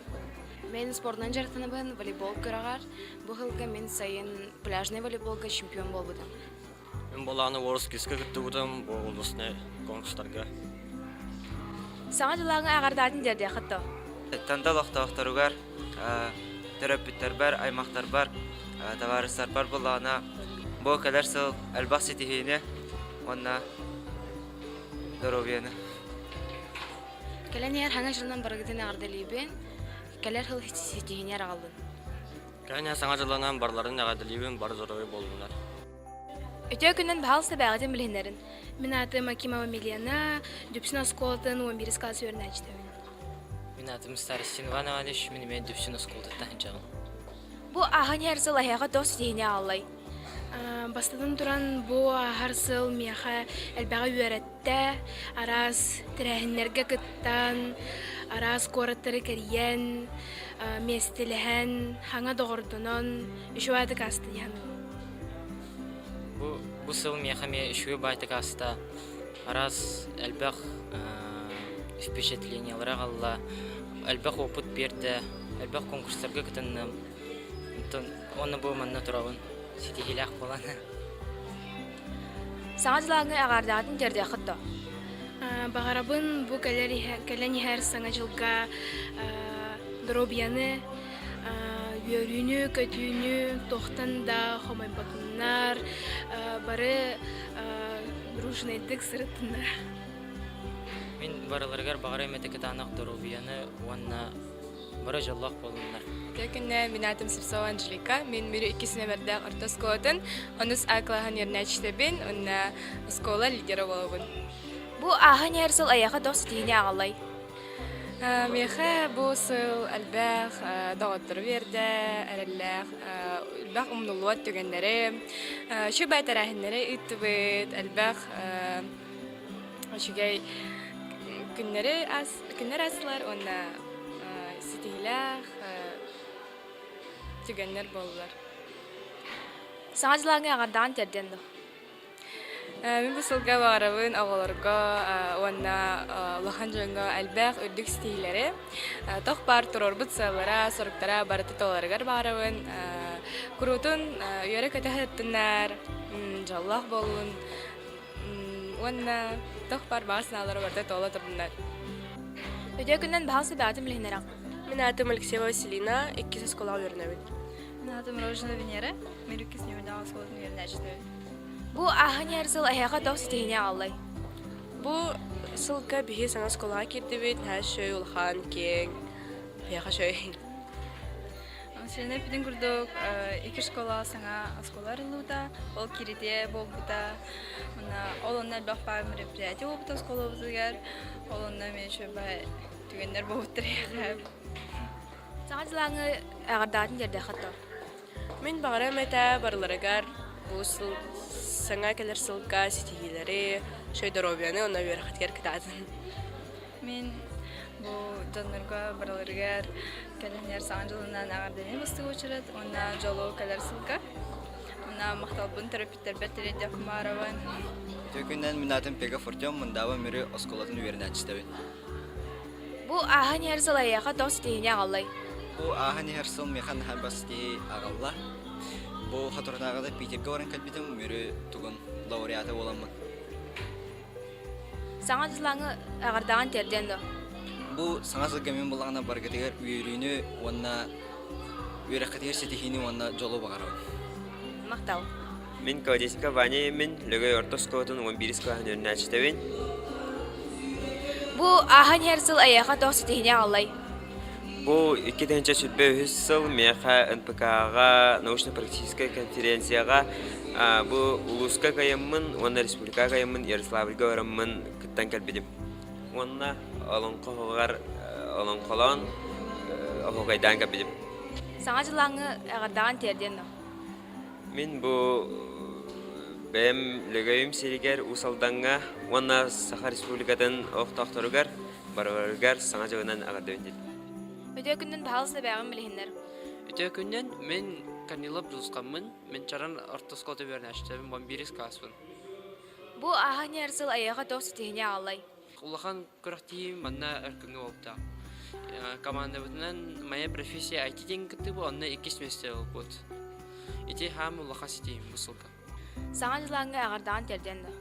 Мен спортнан жартынабын волейбол көрағар. Бұл ғылға мен сайын пляжный волейболға чемпион бол бұдым. Мен болағына орыс кескі күттуудым, бұл ұлысны конкурстарға. Саңа жылағын ағардатын дерде қытты. Танда лақтауқтаруғар, терапиттер бар, аймақтар бар, таварыстар бар болағына. Бұл кәлер сыл әлбақ сетихине, онна дұробияны. Кәлен ер хаңа жылынан барғыдың ағарды лейбен, кәлер хыл сетихине ағалдың. Кәлен ер саңа жылынан барларын ағады лейбен, бар зоровы болдыңдар. Өтө күннен бағалыста бәғады мүлігінерін. Мен атым Акимова Милена, Дүпсін Осколатын 11 класс өрнәчтәвен. Мен атым Старостин Иван Иванович, мен Дүпсін Осколтаттан жағын. Бұ аған әрсіл аяға 9 тейіне ағалай. Бастадың тұран бұ ағарсыл мияға әлбәға үйәретті, арас тірәхінлерге күттан, арас қораттары кәріен, местіліхен, хаңа доғырдынан, үшуады қасты яны. Бұл сыл мияға мен үшуі байты қаста, арас әлбәқ впечатлениялары қалла, әлбәқ опыт берді, әлбәқ конкурстарға күтіннім. Оны бұл манна тұрауын. Сетихилақ боланы. Саңа жылағын ағардағын дерде қытты. Бағарабын бұл кәлән әр саңа жылға дұробияны, өріні, көтіні, тоқтан да қомай бұтынлар, бары дружнайдық сұрытынлар. Мен барыларғар бағара әметі кітанақ дұробияны, онына бары жыллақ болынлар. Көкінне мен атым Сипсова Анжелика, мен мүрі 2 нөмірдәк орта сколатын, оныз ақлаған ернәчтебін, онна скола лидера болуын. Бұ аған әрсіл аяға 9 тейіне ағалай. Меха бұл сыл әлбәқ дағыттыр берді, әрілләқ, әлбәқ ұмнулуат түгендері, шу бәйтарахынлері үттібіт, әлбәқ шүгей күннер асылар, онна ситихилах, түгеннер болулар. Саңа жылаңы ағардан терден до. Мен бұл сылға бағарабын ағаларға, онна лахан жоңға әлбәқ үрдік стихилері. Тоқ бар тұрор бұтсалара, сорықтара барыты толарығар бағарабын. Күрутын үйері көтәхеттінлер, жаллақ болуын. Онна тоқ бар бағар сыналары барыты тола тұрдынлар. Өте күннен бағасы бәтім лихнер ақ. Мен атым Алексеева Василина, 2 скола үйерінәбін. Мен атым Рожина Венера, мен 2 нөмірді ағасқолатын үйерінәчінәбін. Бұ ағын әрсіл аяға доқ сетігіне алай. Бұл сылға бігі саңа сколаға керді бет, әз шөй ұлған кең, бияға шөй. Сені пидин күрдік, 2 школа саңа сколар ұлуда, ол кереде бол бұта. Ол онна әлбақ бай мероприятие бол бұта скола бұзығар, ол онна мен шөй бай түгендер бол бұттыр еғіп. Саңа жылаңы ағардатын жерде қаттау? Мен бағарам әті барларығар, бұл саңа кәлер сылға сетегелері, шөй дұробияны, онна верхаткер кітатын. Мен бұл донырға барларығар кәлінер саңа жылынан ағардамен бұстығы өчірет, онна жолу кәлер сылға. Онна мақталбын терапевттер бәттереде құмарабын. Төкүннән мен атым Пега Фортем, мындабы мөрі осколатын үйеріне әчістәбін. Бұл ағын әрсіл аяға доқ сетегіне ағалай. Бұл ағын әрсіл механ хабастығы ағалла. Бұл қатырнағыда Питерге орын кәлбетім мөрі тұғын лауреаты оламын. Саңа жылаңы ағардаған терден до? Бұл саңа жылға мен болағына барғатығар үйеріне, онна үйерақатығар сетихini онна жолу бағарауын. Мақтау. Мен Каудесика Ваня мен Лөгөй Ортос Коутын 11 классын өріне әчітәбен. Бұл ағын әрсіл аяға доқ сетігіне ағалай. Бұл 2-ші сүрбе үсіл меха НПК-ға, научно-практическая конференцияға, бұл Улуска қайымын, онна Республика қайымын, Ярославльға орымын күттен кәлбедім. Онна олонқоғығар, олонқолон, оғайдан кәлбедім. Саңа жылаңы ағардаған терден до? Мен бұл бәйім лөгөйім серігер ұсалданға, онна Саха Республикадан оқтақтырығар, барығар саңа жылынан ағарды өндеді. Өте күннен бағалысы бәғын білігіндер? Өте күннен мен Канила Брусқамын, мен чаран ортосколты берін әштәбін 11 класспын. Бұл ағын әрсіл аяға доқ сетігіне ағалай. Улахан көріқтейім манна әркіңі олда. Команда бұтынан моя профессия айтиден күтті бұл, онна 2 семестер ол бұд. Ете хам улахан сетейім бұсылға. Саңа жылаңы ағардаған терден до?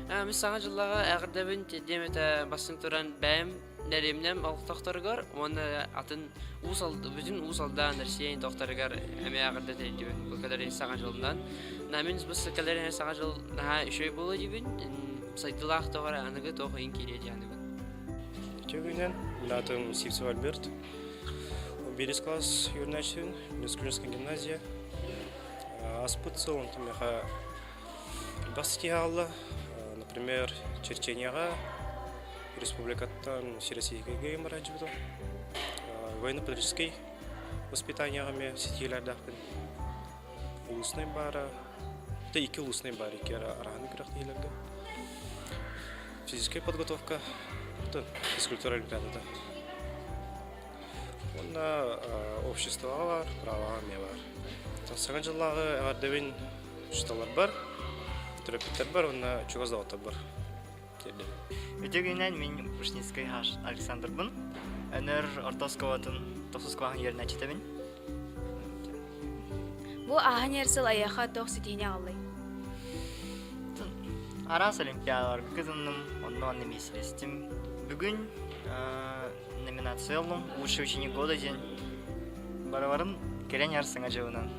Мен саңа жылаға ағырдабын тердем әті басын тұран бәйім Нәремнем ақтақтарығар, оны атын бүтін ұсалдан нәрсейін тоқтарығар әме ағырда тәйдебін бұл кәдерін саған жылынан. Мен бұл кәдерін саған жыл наға үшөй болу дебін, сайтылақ тоғар анығы тоғы ең кереді анығын. Тегінен, мен атым Сивцев Альберт, 11 класс юрначын, Республиканская гимназия. Аспыт цел, он меха баски алла, например, черченияға, Республикаттан Всероссийский гейм раджбыды. Военно-патриотический воспитанияғаме сетейлердақпын. Улысный бары, да 2 улысный бары, 2 арағаны кірақтейлерді. Физическая подготовка, физкультура олимпиадада. Онда общество бар, праваға ме бар. Саған жыллағы ағардабен ұшталар бар, терапевттер бар, онда чуғаздауыттар бар. Өте күннен мен Ушницкий Александр бұн. Өнер Ортосковатын 9 классын ерін әчетемін. Бұл ағын әрсіл аяға доқ сетігіне ағалай. Арас олимпиадалар күзінім, онын меселестім. Бүгін номинациялым «Лучший ученик года» ден барабарын керен ярсыңа жауынан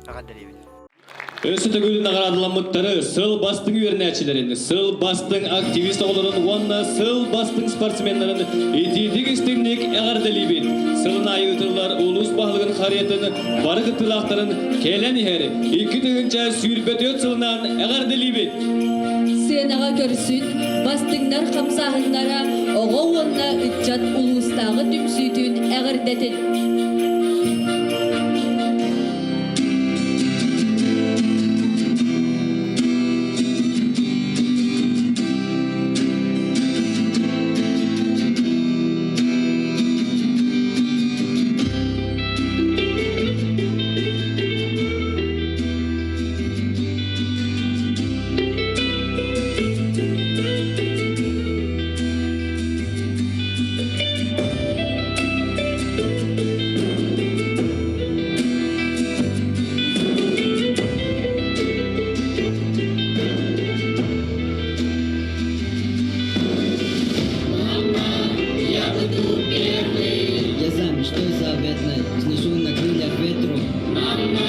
ағадыребілер. Өсі түгілін ағарадыламыттары сыл бастың үйернәчілерін, сыл бастың активист оғыларын, онна сыл бастың спортсменлерін ететік істігінек әғардалибет. Сылын айғытырлар ұлыс бағылығын қариетін, барғы тылақтарын кәлән ехері, 2-ші сүйілбет өт сылынан әғардалибет. Сенаға көрсін, бастыңдар қамсағындара, оға онна үтчат ұлыстағы түмсүйтін әғардетін. заветной, снесу на крыльях ветру. Мама,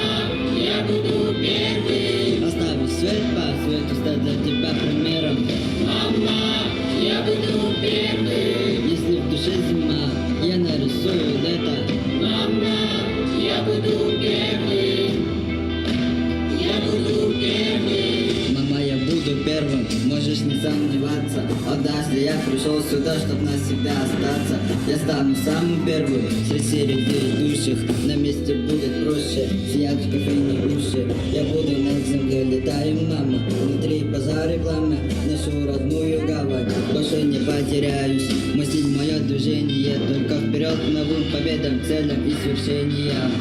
я буду первым. Оставить свет по свету, стать для тебя примером. Мама, я буду первым. Если в душе зима, я нарисую лето. Мама, я буду первым. Я буду первым. Мама, я буду первым, можешь не сомневаться. А даже я пришел сюда, чтоб навсегда остаться. Я стану самым первым среди идущих. На месте будет проще, сиять в кофейне уши. Я буду над землей, летаю, мама. Внутри пожары пламя, нашу родную гавань. Больше не потеряюсь, мой стиль, мое движение. Только вперед к новым победам, целям и свершениям.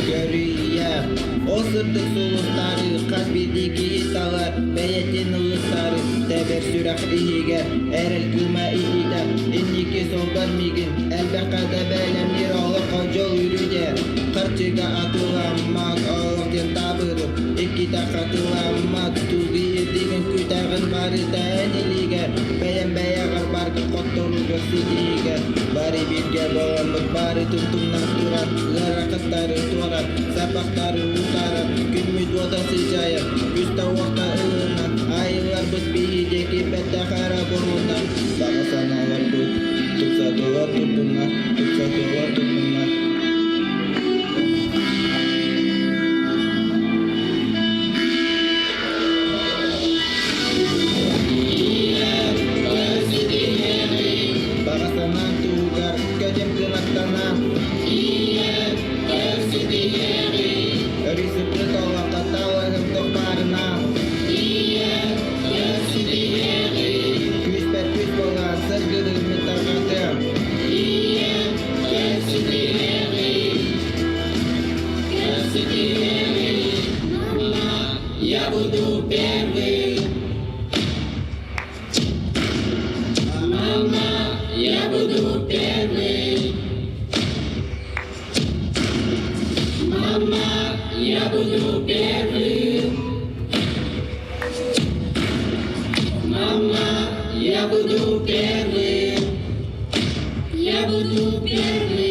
Görüyor, o sırtık sulusları, kalbideki sağlar, beyetin ulusları, teber sürak iyige, erel kılma iyide, inniki soldan migin, elbekada belem bir oğlu kocol yürüde, kırçıga atılanmak, oğlum tabırı, iki de katılanmak, tuğuyu digin kütağın bari tenilige, beyen beyagar barkı kotolu göksidige, bari birge boğamık, bari tuntumdan duran, garakatları tuaran, sapakları utaran, gümüt vada sıcaya, üstte vakta ılınan, ayılar bitbiyideki bette kara burundan, bana sanalar bu, tutsa dolar tutunlar, tutsa dolar tutunlar. Я буду первым. Мама, я буду первым. Мама, я буду первым. Мама, я буду первым. Я буду первым.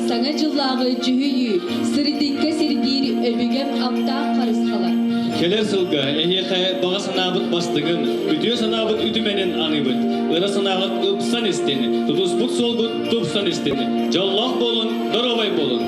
Саңа жыллағы жүхүйі, сырдыққа сирдир өбігем апта қарысқалар. Келер сылға әйеқі баға санабыт бастығын, үтіе санабыт үтіменен аныбыт, ұра санабыт ұпсан істені, тұтыс бұт сол бұт тұпсан істені. Жаллақ болын, дұровай болын.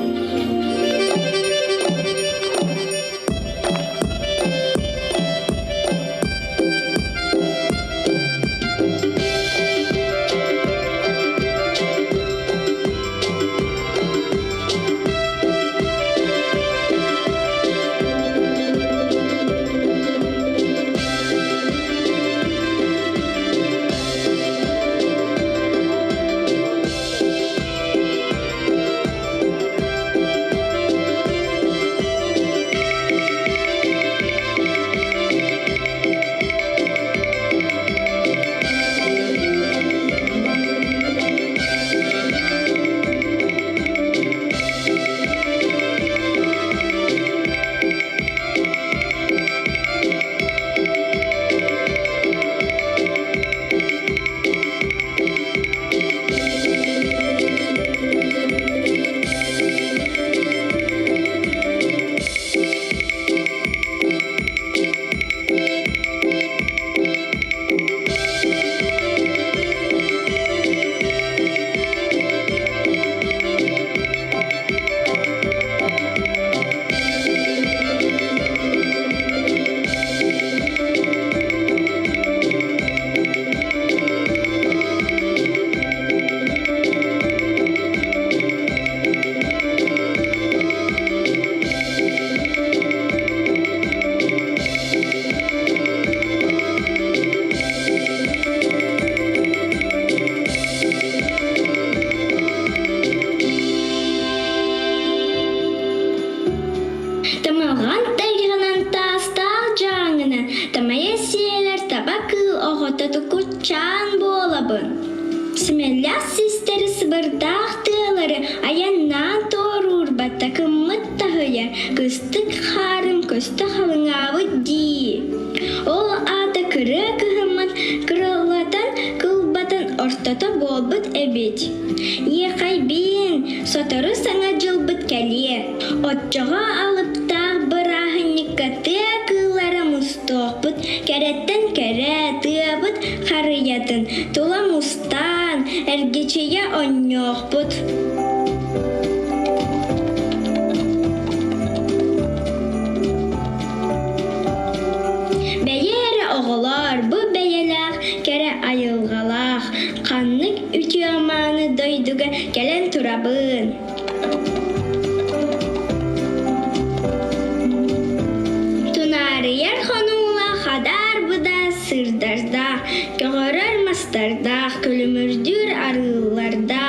Смелях систері сыбырдақ тылары аяннан торур бата кыммыт тағыя кыстык харым көсті халыңавы ди. Ол аты кыры кыхымын кырылатан кылбатын ортото болбыт эбит. Екай бин сотору саңа жылбыт кәле. Отчоға алып тақ бырахынниккаты кыллары мұстоқпыт. Кәреттен кәрі тыабыт қарыятын. Тула мұстан әргечея онноқпыт. Бәйері оғылар, бұ бәйелақ, кәрі айылғалақ. Қаннық үті аманы дойдуға кәлен турабын. Тунары ер қонула қадар бұда сырдарда, көгірір мастарда, көлімірдір арыларда,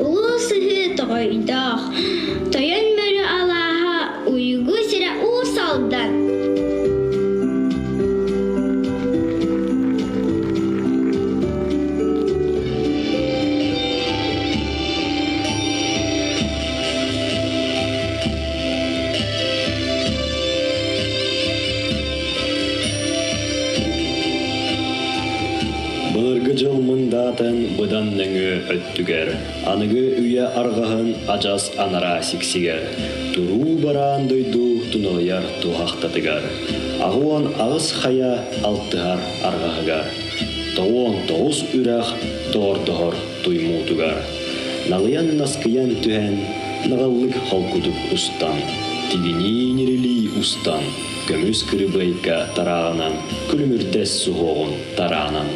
ұлы сығы тоғойдақ. Тойын мөрі алаға ұйғы сірі ұсалдан. Былыргы жыл мындатын бұдан нөңі өттігер. Анығы үйе арғағын ажас анара сиксигер. Туру баран дойду тұнылыяр туғақтатыгар. Ағуан ағыз қая алттығар арғағығар. Тоғуан тоғыз үрәқ тоғыр-тоғыр туймутугар. Налыян наскыян түхен нағаллық халкудук устан. Тигини нерили устан. Көміс кірібайка тарағынан, күлімірдес суғуғын тарағынан.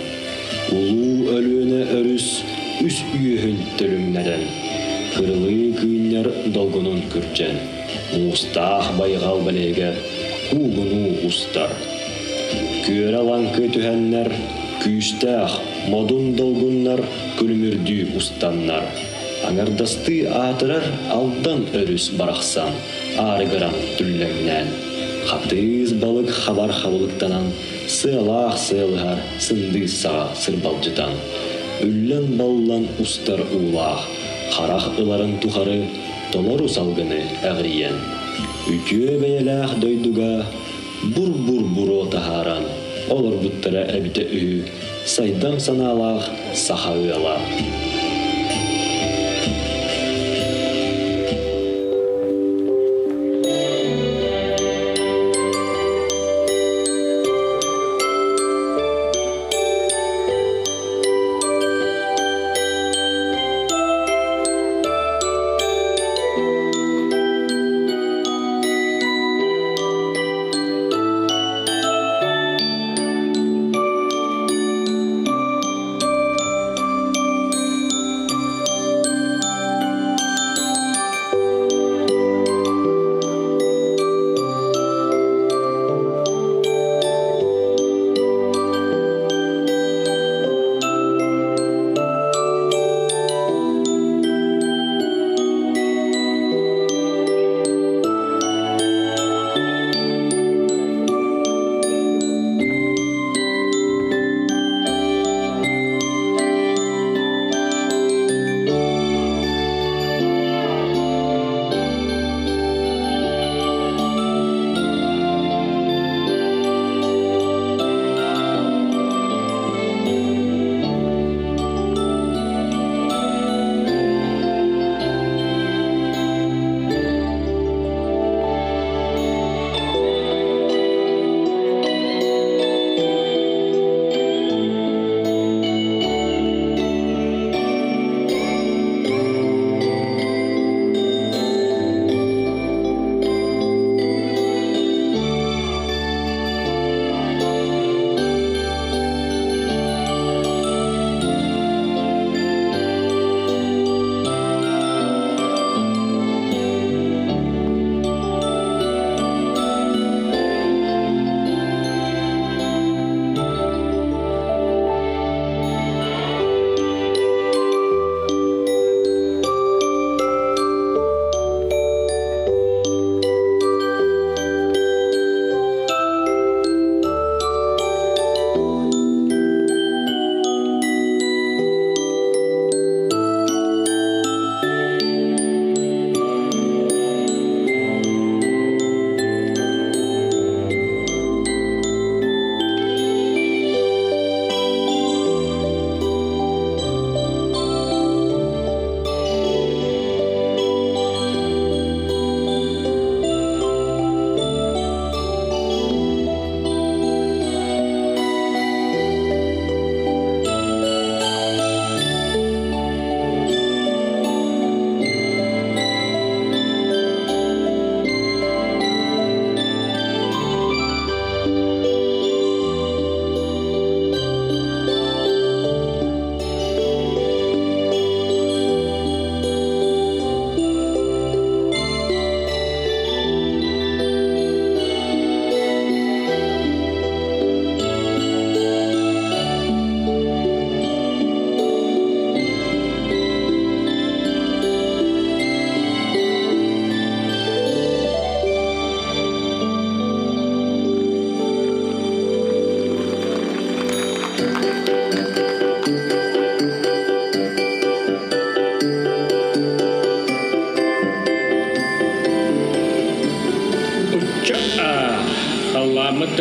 Улу өлүөнө өрүс үс үйөһүн төлүмнәден. Кырылы күйнер долгунун күрчен. Устах байгал белеге куугуну устар. Күөр алан көтүһәннәр, күүстах модун долгуннар, күлүмүрдүү устаннар. Аңардасты атырар алдан өрүс барахсан, арыгыран түлләңнән. Хатыз балык хабар хабылыктанан, сыалах сыалыгар сынды саға сырбалжытан. Үллен баллан устар улах, харах ыларын тухары, толору салгыны әгриен. Үтіе бәйелах дойдуга, бур-бур-буро тахаран, олар буттара әбіте үйі, сайдан саналах сахауы алах.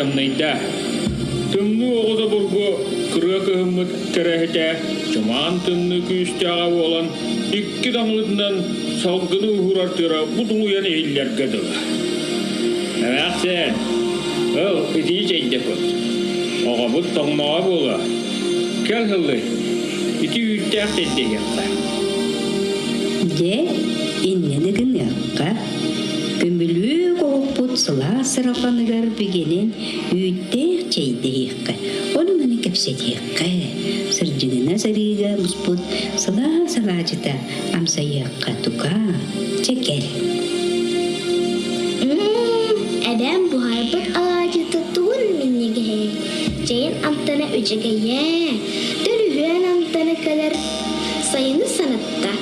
тымнайда. Тымны оғызы бұрғы кыры кыһыммыт кәрәхеті, чыман тымны күйістяға болан, икки дамлытынан салғыны ұғырартыра бұдылуян ейлерге дұға. Әмәқ сән, ол үтейі жайды көт. Оға бұд тоңмаға бола. Кәл хылы, үті үттәқ тәйдегенға. Де, иннедігін яққа. Көмілі қоғыппұт сыла сырақаныгар бігенен үйттер чейдейіққа. Оны мұны кәпсетейіққа. Сырджығына сарыға мұспұт сыла жыта амсайыққа тұқа. Чекер. Әдәм бұхарбыт алажыты туын миннеге. Чейін амтана өчегeye. Төрүгөн амтана калар сайыны санатта.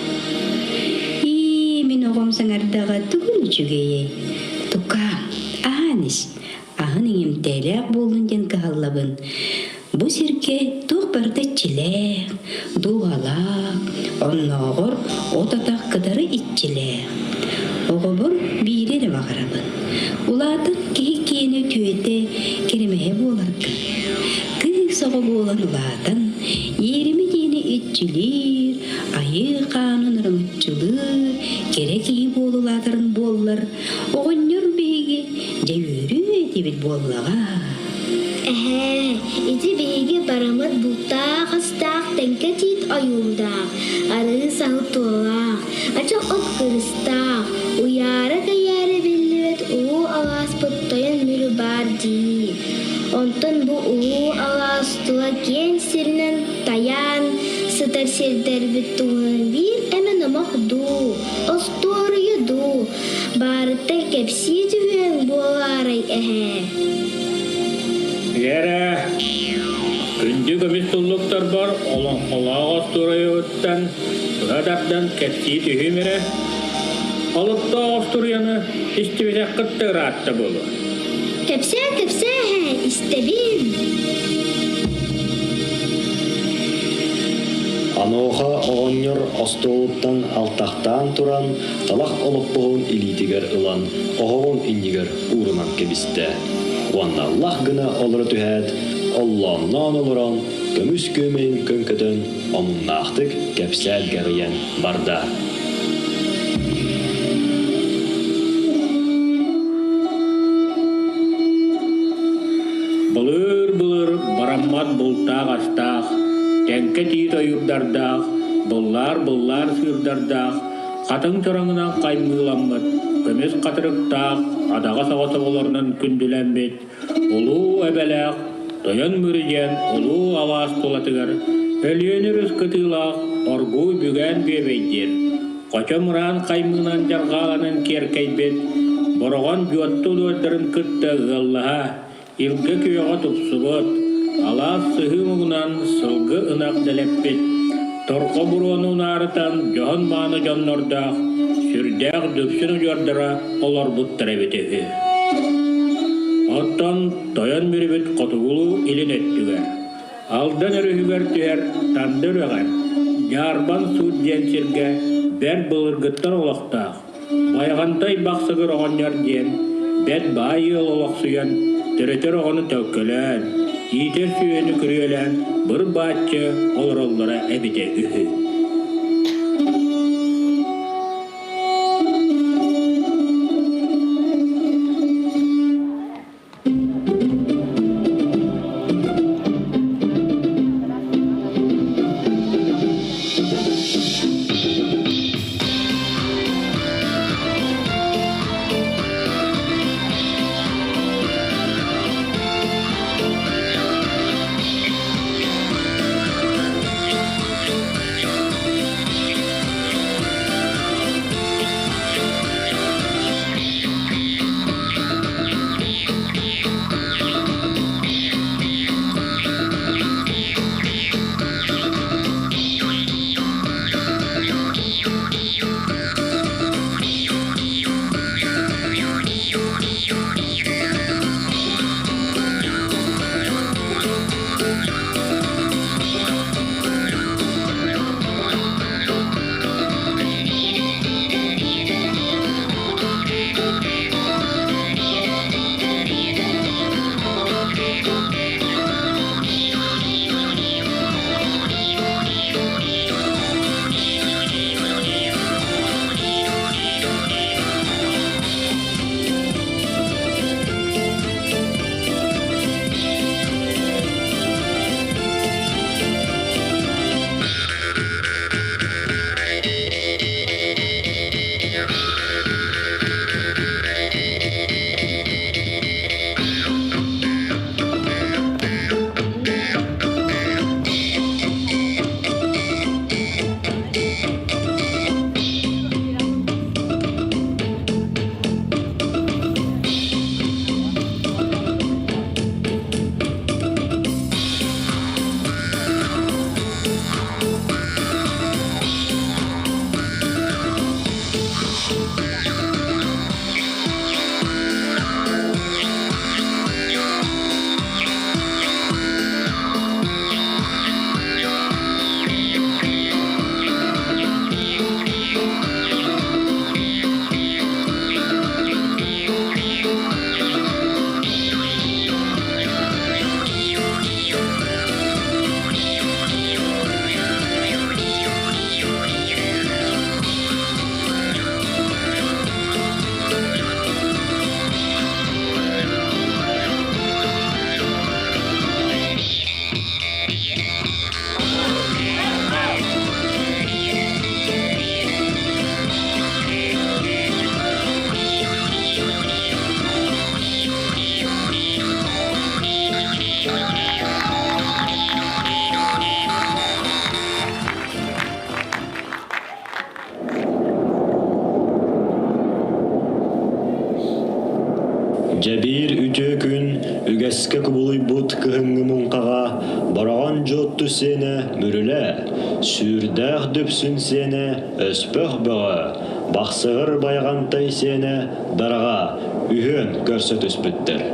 Min oğum sanardağa tugul çügeye. Tukam, ahanis. Ahın imtelek boluncan kahallabın. Bu sirke tuğ barda çilek, duğalak, onnoğur otatak kadarı iççilek. Oğubur birere bağırabın. Ulatın kehikiyene tüyete kerimeye bolarkın. Kıh soğu bolan ulatın, yerimi dini iççilir, ayı kanunların uççılır, gerek iyi bolulaların bollar, oğunyor beygi, cevürü edibit bollağa. İti beygi baramad bultaq, astaq, tenketit ayuldaq, arı sahut olaq, açıq ot kırыстaq, uyara kayara billivet uğu ağaz pıttayan mürü bar di. Ondan bu uğu ağaz tuğa gen sirinen tayan, sıtar sirder bittuğun bir emen amaq du, ostoruyu du, barıta kepsi tühün bolaray Yere, kündü komisyonluklar var, olan olağa asturaya ötten, ödaptan kepsi tühümere, alıp da asturayanı istemeyecek kıttı rahatta bolu. Kepse, istebim. Аноха оғоньор остолуттан алтақтан туран талақ олықпығын илитигер ылан оғығын иннигер урынан кебісті. Уанна Аллах гына олыры түхәд, Алланнан олыран көміс көмейін көнкөтін омуннақтық кәпсәл гәриян барда. Бұлыр бараммат бұлтақ астақ, тәңкі тиет ойырдардақ, бұллар сүйірдардақ, қатын тұраңынан қаймыламмыт, көмес қатырықтақ, адаға сағасы оларынан күнділәмбет, ұлу әбәләқ, тоян мүриден, ұлу алас толатығар, өліенір үскітілақ, оргу бүгән бебейдер, қоча мұран қаймынан жарғаланын керкейбет, бұрған бүйотты дуаттарын күтті ғыллыға, илгі күйеға тұпсыбыт, алас сығы мұғынан сылғы ынақ дәлеппет, торқы бұруының арытан жоғын маны жоннордақ, сүрдәқ дөпсін жордыра олар бұттыра бетеғі. Оттан тоян мүрібет қотығылу илін өттігер. Алдан өрігер түйер танды өған, жарбан суд денсерге бәр бұлырғыттан олақтақ. Байғантай бақсығыр оған ден, бәд байы олақ суян, түретер оғаны тәуккілән, итер сүйені күрелән, бір бәтчі олар әбіте үхі. Борогон жотту сене мүріле, сүрдәх дөпсүн сене өспөх бұғы, бақсығыр байғантай сене дараға үйін көрсөт өспіттір.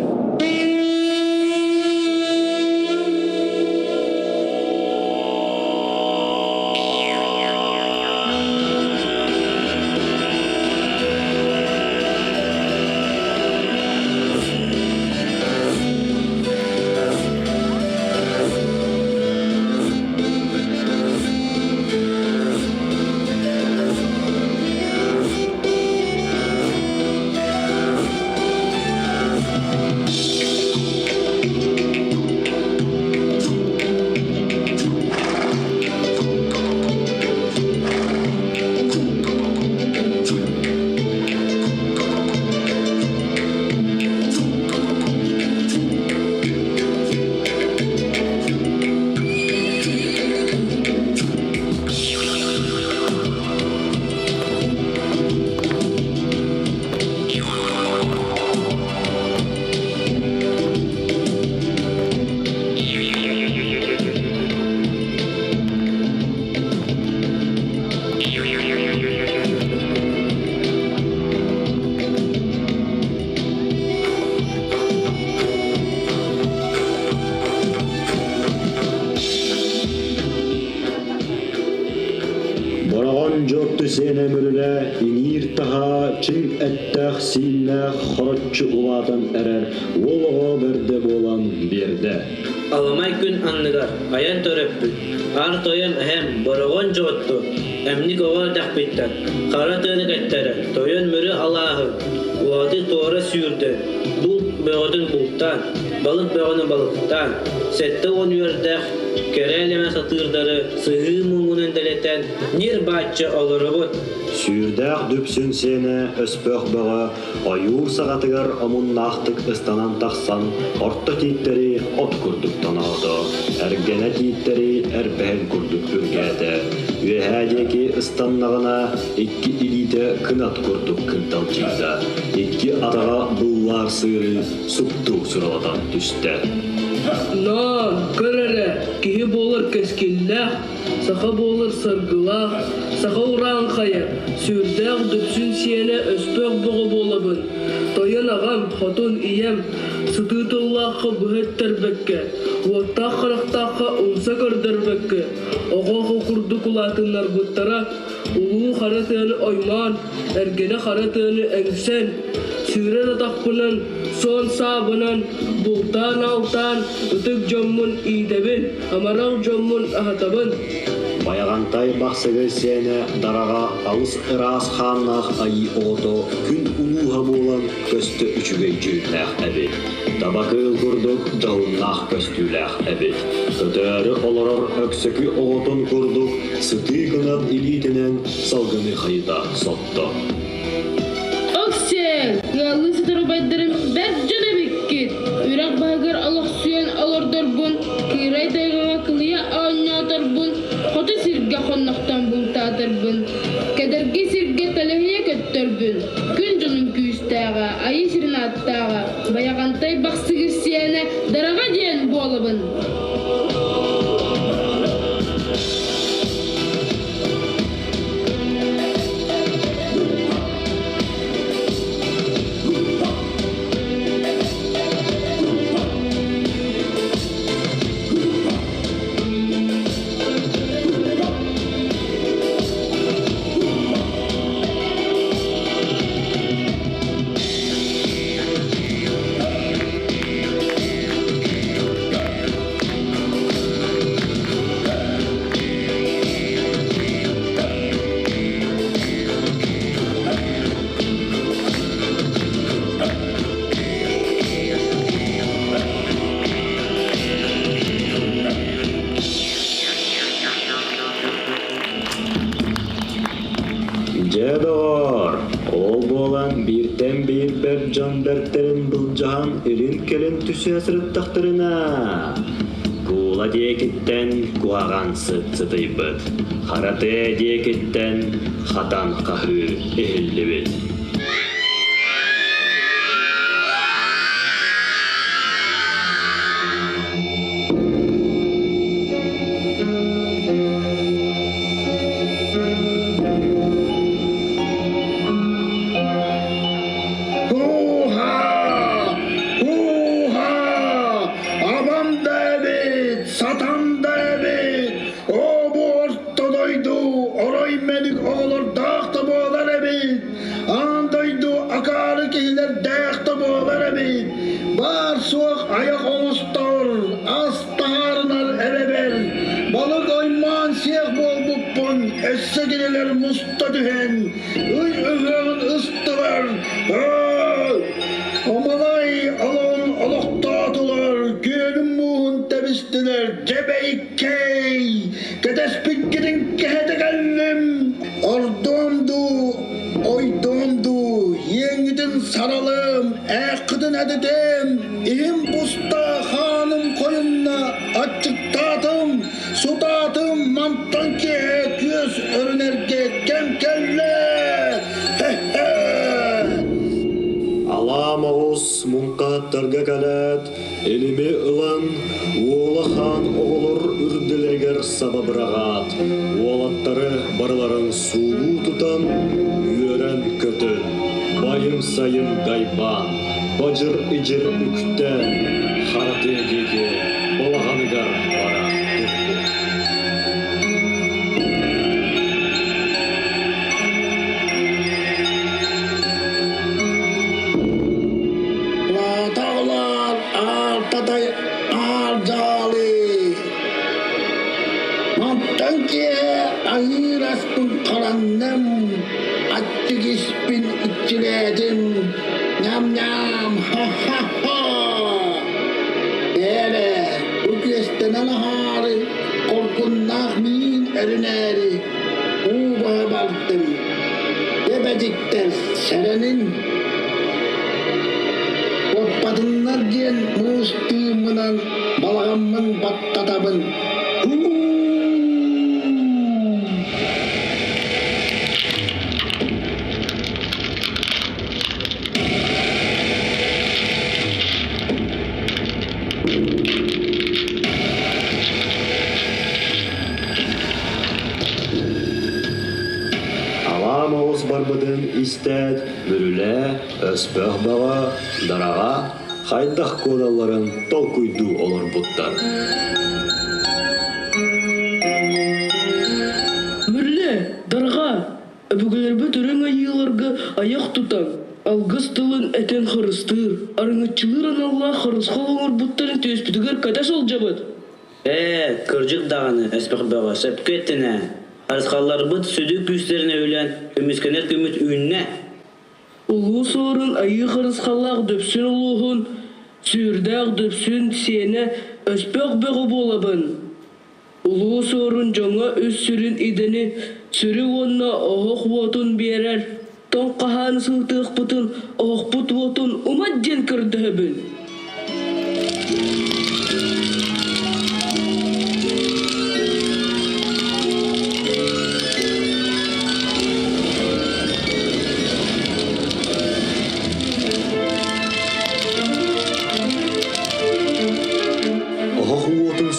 Сене мүрілі инир таға чың әттәқ синнәқ хоротчы улатын әрәр олығы бірді болан берді. Аламай күн анныгар, аян төрөппү. Ар тойын әм борогон жотту. Әмник оғар дәқпеттен. Қара тыны кәттәрі. Тойын мүрі алағы. Улаты тоғыры сүйірді. Бұл бөғыдың бұлттан. Балық бөғыны балықтан. Сәтті он үйірдәқ. Кәрәлеме сатырдары. Сығы мұңғынын дәлеттен. Нер бачы олыры бұд. Сүрдәқ дөпсүн сені өспөқ бұғы. Аюр сағатығар омын нақтық ыстанан тақсан. Орта титтері от күрдіктан алды. Әргені титтері әрбәл күрдік үргәді. Үйәдеки ыстаннағына 2 илиті кынат күрдік кынтал жиғда. 2 атаға бұллар сыры сұптық сұраладан түсті. Нан, көрәрі, кейі болыр кәскелләқ, сақа болыр саргылақ, сақа ұран қайыр, сүрдәқ дөпсүн сиені өспөқ бұғы болабын. Тойын ағам, хотын ием, сұтытыллақы бұхеттер бәкке, уаттақ қырықтақы ұмса көрдер бәкке, оғағы күрді күлатынлар бұттара, ұлу қаратыны ойман, әргені қаратыны әңсен, сүйрен атақпынан, son sabınan, bultan altan, ıtık jommun idebin, amarak jommun ahatabın. Баяғантай бақсығы сені дараға алыс ырас ханнақ айы оғыто күн ұлуға болан көсті үчіге жүрнәқ әбет. Табақы күрдік дауыннақ көстіләқ әбет. Көтәрі оларар өксікі оғытын күрдік, сұты қынат илетінен салғыны қайда сотты. Оксен, ялы сыдыры байдырым бәр жана беккет. Үрақ бағыр алақ сүйен алардар бұн, кирай дайғаға кылыя ауынятар бұн, Хоты сирге қоннақтан бұлтатыр бұн. Кәдірге сирге тәліхе көттір бұн. Күн жонын күйістіға, айы сирін аттаға. Баяғантай бақсығы сиені дараға дейін болыбын. Жедор, ол болан биртен бир бәп жандарттарын бұлжаған үрін келін түсі әсіріттақтырына. Кула декеттен куаған sıt-sıtый бұд. Хараты декеттен хатан қахы эхілі бұд. siyah bol buppun, esse gireler musta dühen, öğün ıstılar. Amalay alon aloktadılar, gönüm muhun tebistiler, cebeykkey, kedespik gidin kehete gellim. Ardomdu, oydomdu, yengidin saralım, ekidin ededim, ilim busta hanım koyunna, açıktadım, sudadım, mantan ki göz örünerge kemkelle. Алам оғыз мұнқаттарға кәләт, еліме ұлан, олахан оғылыр үрділегер сабабырағат, олаттары барларын суылу тұтан, үйерен көтін, байым сайым гайбан, бажыр ижір үктен, харатегеге, олағаныгар бара тұқпық. Dağlar artaday arcalı, mantan ki ayır aspın karannem, açık ispin içiledim, nyam nyam ha ha ha. Dere, bu güestenen hari, korkunnak min erineri, uğba baltım, debecikler serenin, Отпадыннар ден мұстымынан балағамның баттатабын. Алам оғыз барбыдын истәд, бүрілі, өспөқ баға, дараға, қайдақ кодаларын толкуйду олар бұттар. Мүрле, дарға, бүгілербі түрің айыларға аяқ тұтан. Алғыз тылын әтен қырыстыр. Арыңытчылыр аналла қырысқал олар бұттарын төспідігер кәдәс ол жабыд. Кыржык дағаны әспіқ баға сөп кеттіне. Арысқалар бұд сөді күстеріне өлен, өміскенер көміт үйінне. Улу сорын айы қырысқалақ дөпсін ұлуғын, сүйірдәқ дөпсін сені өспөқ бөғі болабын. Улу сорын жаңа өз сүрін идені, сүрі онына оғық отын берер, тон қахан сылтық бұтын, оғық бұт отын ұмат ден кірді.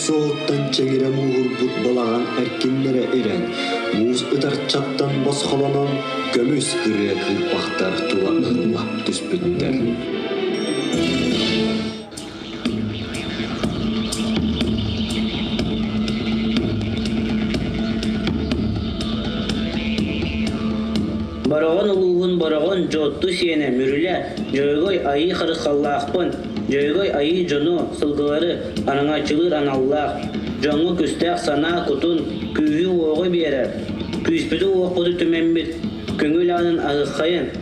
Соғыттан чәгірі мұғыр бұт балаған әркенлері әрен, мұз ұдар чаттан басқаланан көміс кірі қылпақтар туа ұллап түспіттер. Барағын ұлуғын барағын жотты сені мүрілі, жойгой айы қырысқаллақпын, жойгой айы жону сылғылары анаңачылыр аналлақ, жоңы күстәқ сана құтын күйі оғы берер, күйіспеді оқыды түменбет, көңіл анын ағыққайын.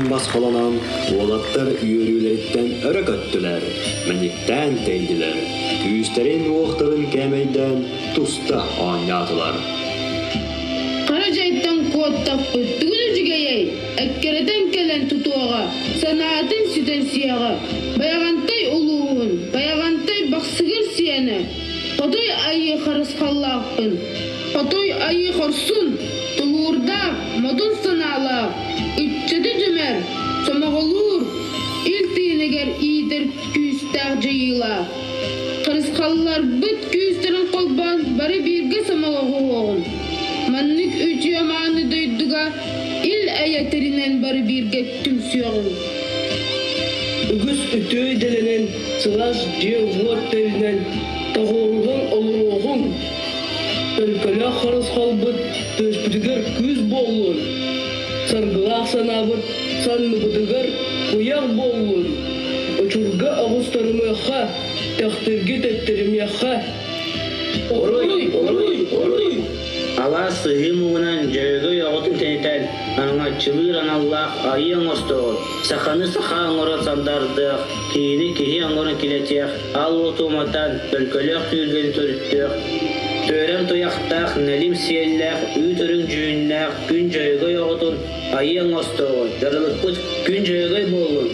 тахарымбас холонан, уолаттар үйөрүүлеріттен өрі көттілер, мәниктен тейділер. Күйістерін уақтарын кәмейден туста оңнатылар. Қаражайттан код таппы, түгіні жүгейей, әккереден келен тұтуаға, санаатын сүтен сияға, баяғантай ұлуын, баяғантай бақсығыр сияны, қотой айы қарысқаллақпын, қотой айы қорсын, тұлуырда модын санала, үтчеді жүмер, сомағылуыр, илтейінегер идір күйістәқ жайыла. Қарысқалылар бұт күйістерін қолбан, бары бірге самалағы оғын. Маннык үчі аманы дөйдіға, ил әйәтерінен бары бірге түмсіғын. Үгіс үтөй дәленен, сылаш жеу воттерінен, тағылған олуғын. Өлкілі қарыс қалбыт, төспідігер күз болуын. Сарғылақ санабыт, санны бұдығыр, ұяқ болуын. Ұчырға ағыстарымыға, тәқтірге тәттерімеға. Орой! Ала сыгымуынан жөйгө яғытын тенетен, аңатчылыр аналлах айын остығыр. Сақаны сақа аңырат сандардық, кейіні кейі аңырын келетех, ал отуматан өлкөлек түйілген төріттіқ. Төрем тояқтақ, нәлім сиелләқ, үйтірін жүйінләқ, күн жөйгө яғытын айын остығыр. Жарылық бұд күн жөйгө болын.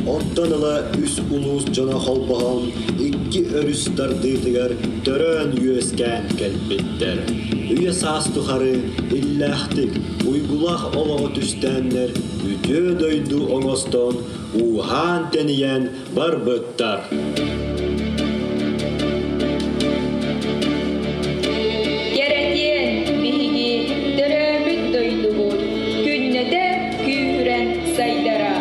Оттаныла үс улус жана халбаған, икки өрістар дыйтыгар төрөн үйескән кәлбеттер. Үйе састухары, илләхтик, уйгулах олығы түстәннер, үтө дөйду оңостон, ухан тәниен бар бұттар. Керетен биһиги төрөмүт дөйдугут, күннете күйрен сайдара.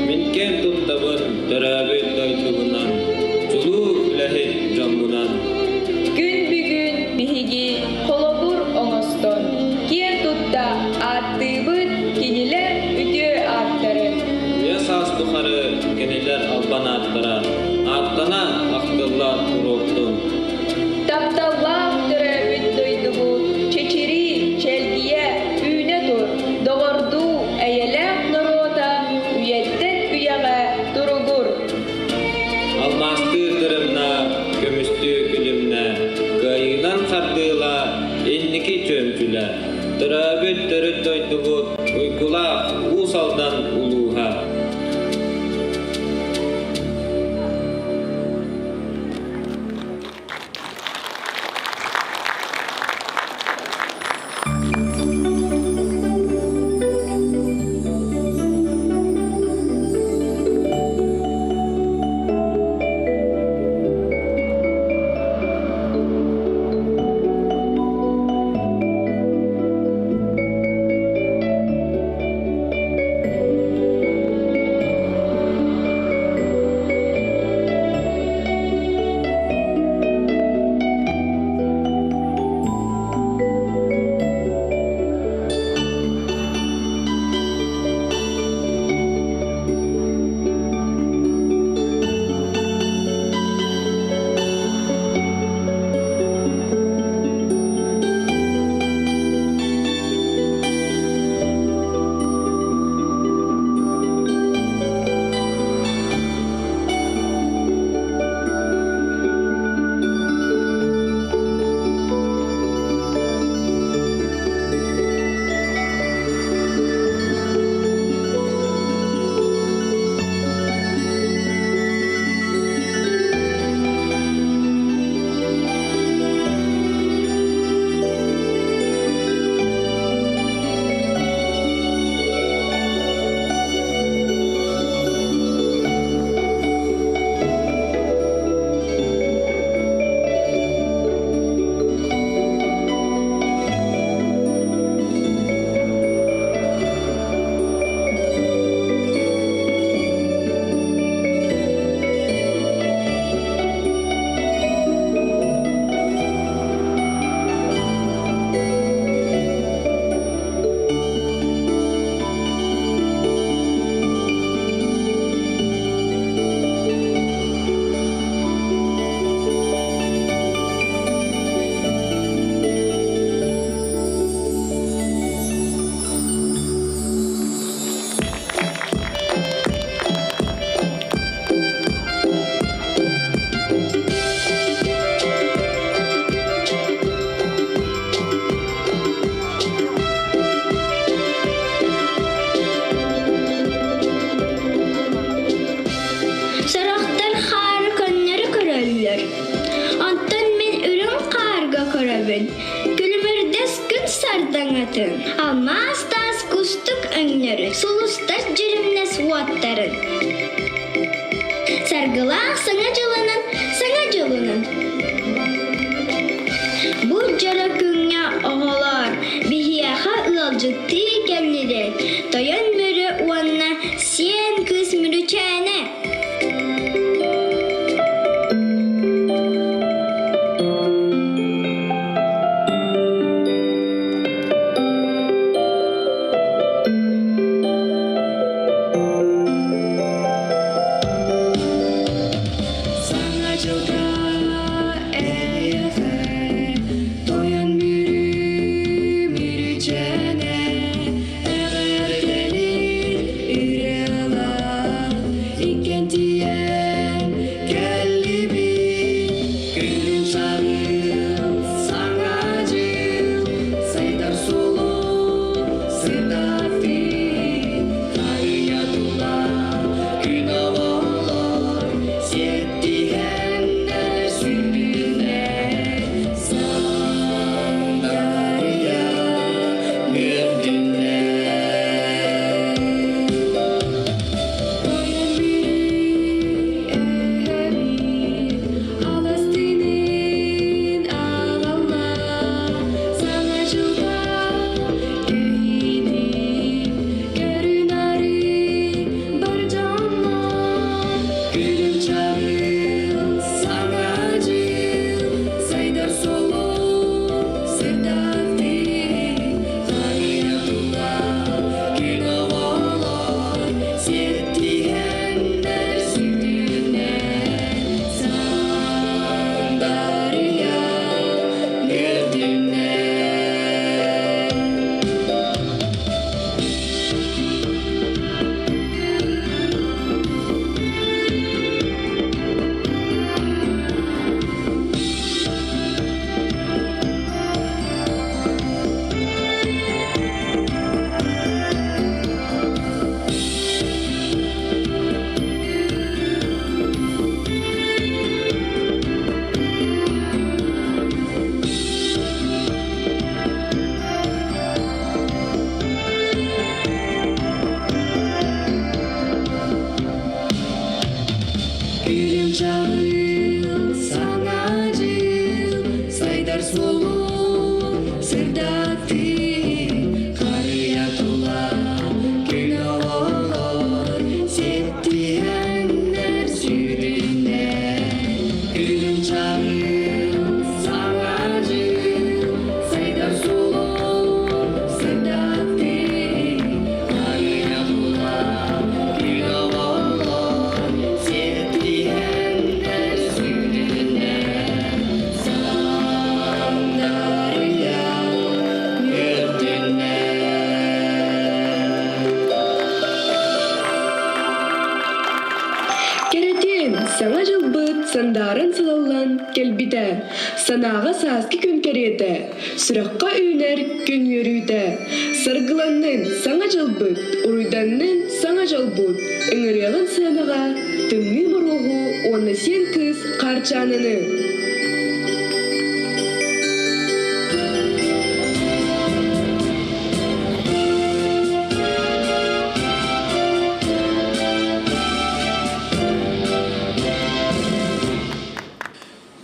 Минкен туттабыр төрөбүт дөйдугунан, чулуу үләхет жаммунан. Күн бүгүн биһиги холобур оңостон, кien тутта аттыбыт кинилер үтө аттары. Уя састухары кенелер алба Артана ақтылла туруптун. Тапталлах төрөбүт дойдубут, чечери, челгие, үйне тур, доғорду, әйелек норота, үйеттен үйеға туругур. Алмасты тұрымна, көмісті күлімна, кайынан қардыла, энники чөмчүлә. Төрөбүт төрөт дойдубут, уйкула, усалдан улуға. Almas tas kustuk öngleri, sulustas jürümnes uatların. Sargılar sana cılının. Bu jara künya oğalar, bihiyaha ılalcıktı kendine. Toyan mürü uanna, siyen kız mürüçene. Toyan mürü mürüçene, eğer deli жайыл, саңа жыл, сайдар солу, сырдаты, қария тула, күн олар, сеттиеннер сүйріне. Күн жайыл, саңа жыл, сайдар солу, сырдаты, қария тула, күн олар, сеттиеннер сүйріне. Сандария өртіне. Керетен, саңа жылбыт сандарын сылалан келбіті, санаға саски күн кереті, сұраққа үйнер күн йөрүйті. Саргыланның саңа жылбыт, ұруйданның саңа жылбыт, үңірелін сынаға, түңгі мұруғу, оны сен кыз қарчаныны.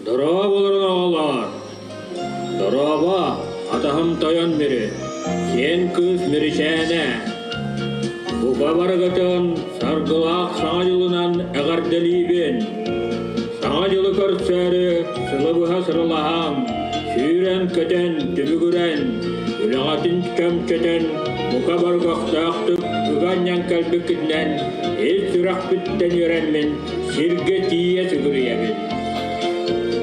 Дороба болырын оғалар. Дороба, атахым тойон бері. Сен күз мірішәне. Бұға барығытын сарғылақ саңа жылынан әғарделейбен. Саңа жылы көрсәрі сылы бұға сырылағам. Сүйрен көтен түбігірен. Үлағатын көмкетен бұға барғақтақтық бұғаннан кәлбі күтінен. Ел сұрақ біттен үйренмен сирге тие сүгірейемін.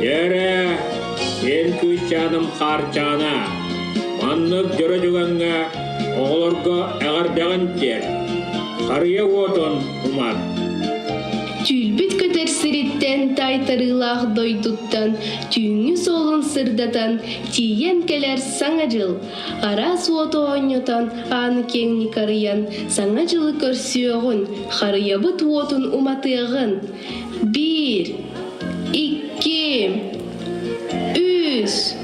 Яра, сен күз жаным қарчана. Маннық жөрі жүгенге оғылырға әғардағын тер. Қария отын ұмар. Тюлбит көтер сиреттен тайтарылақ дойдуттан, түйіңі солын сырдатан, тиен келер саңа жыл. Ара суоты ойнотан, аны кеңні қариян, саңа жылы көрсіоғын, қариябы туотын уматығын. 1, 2, 3,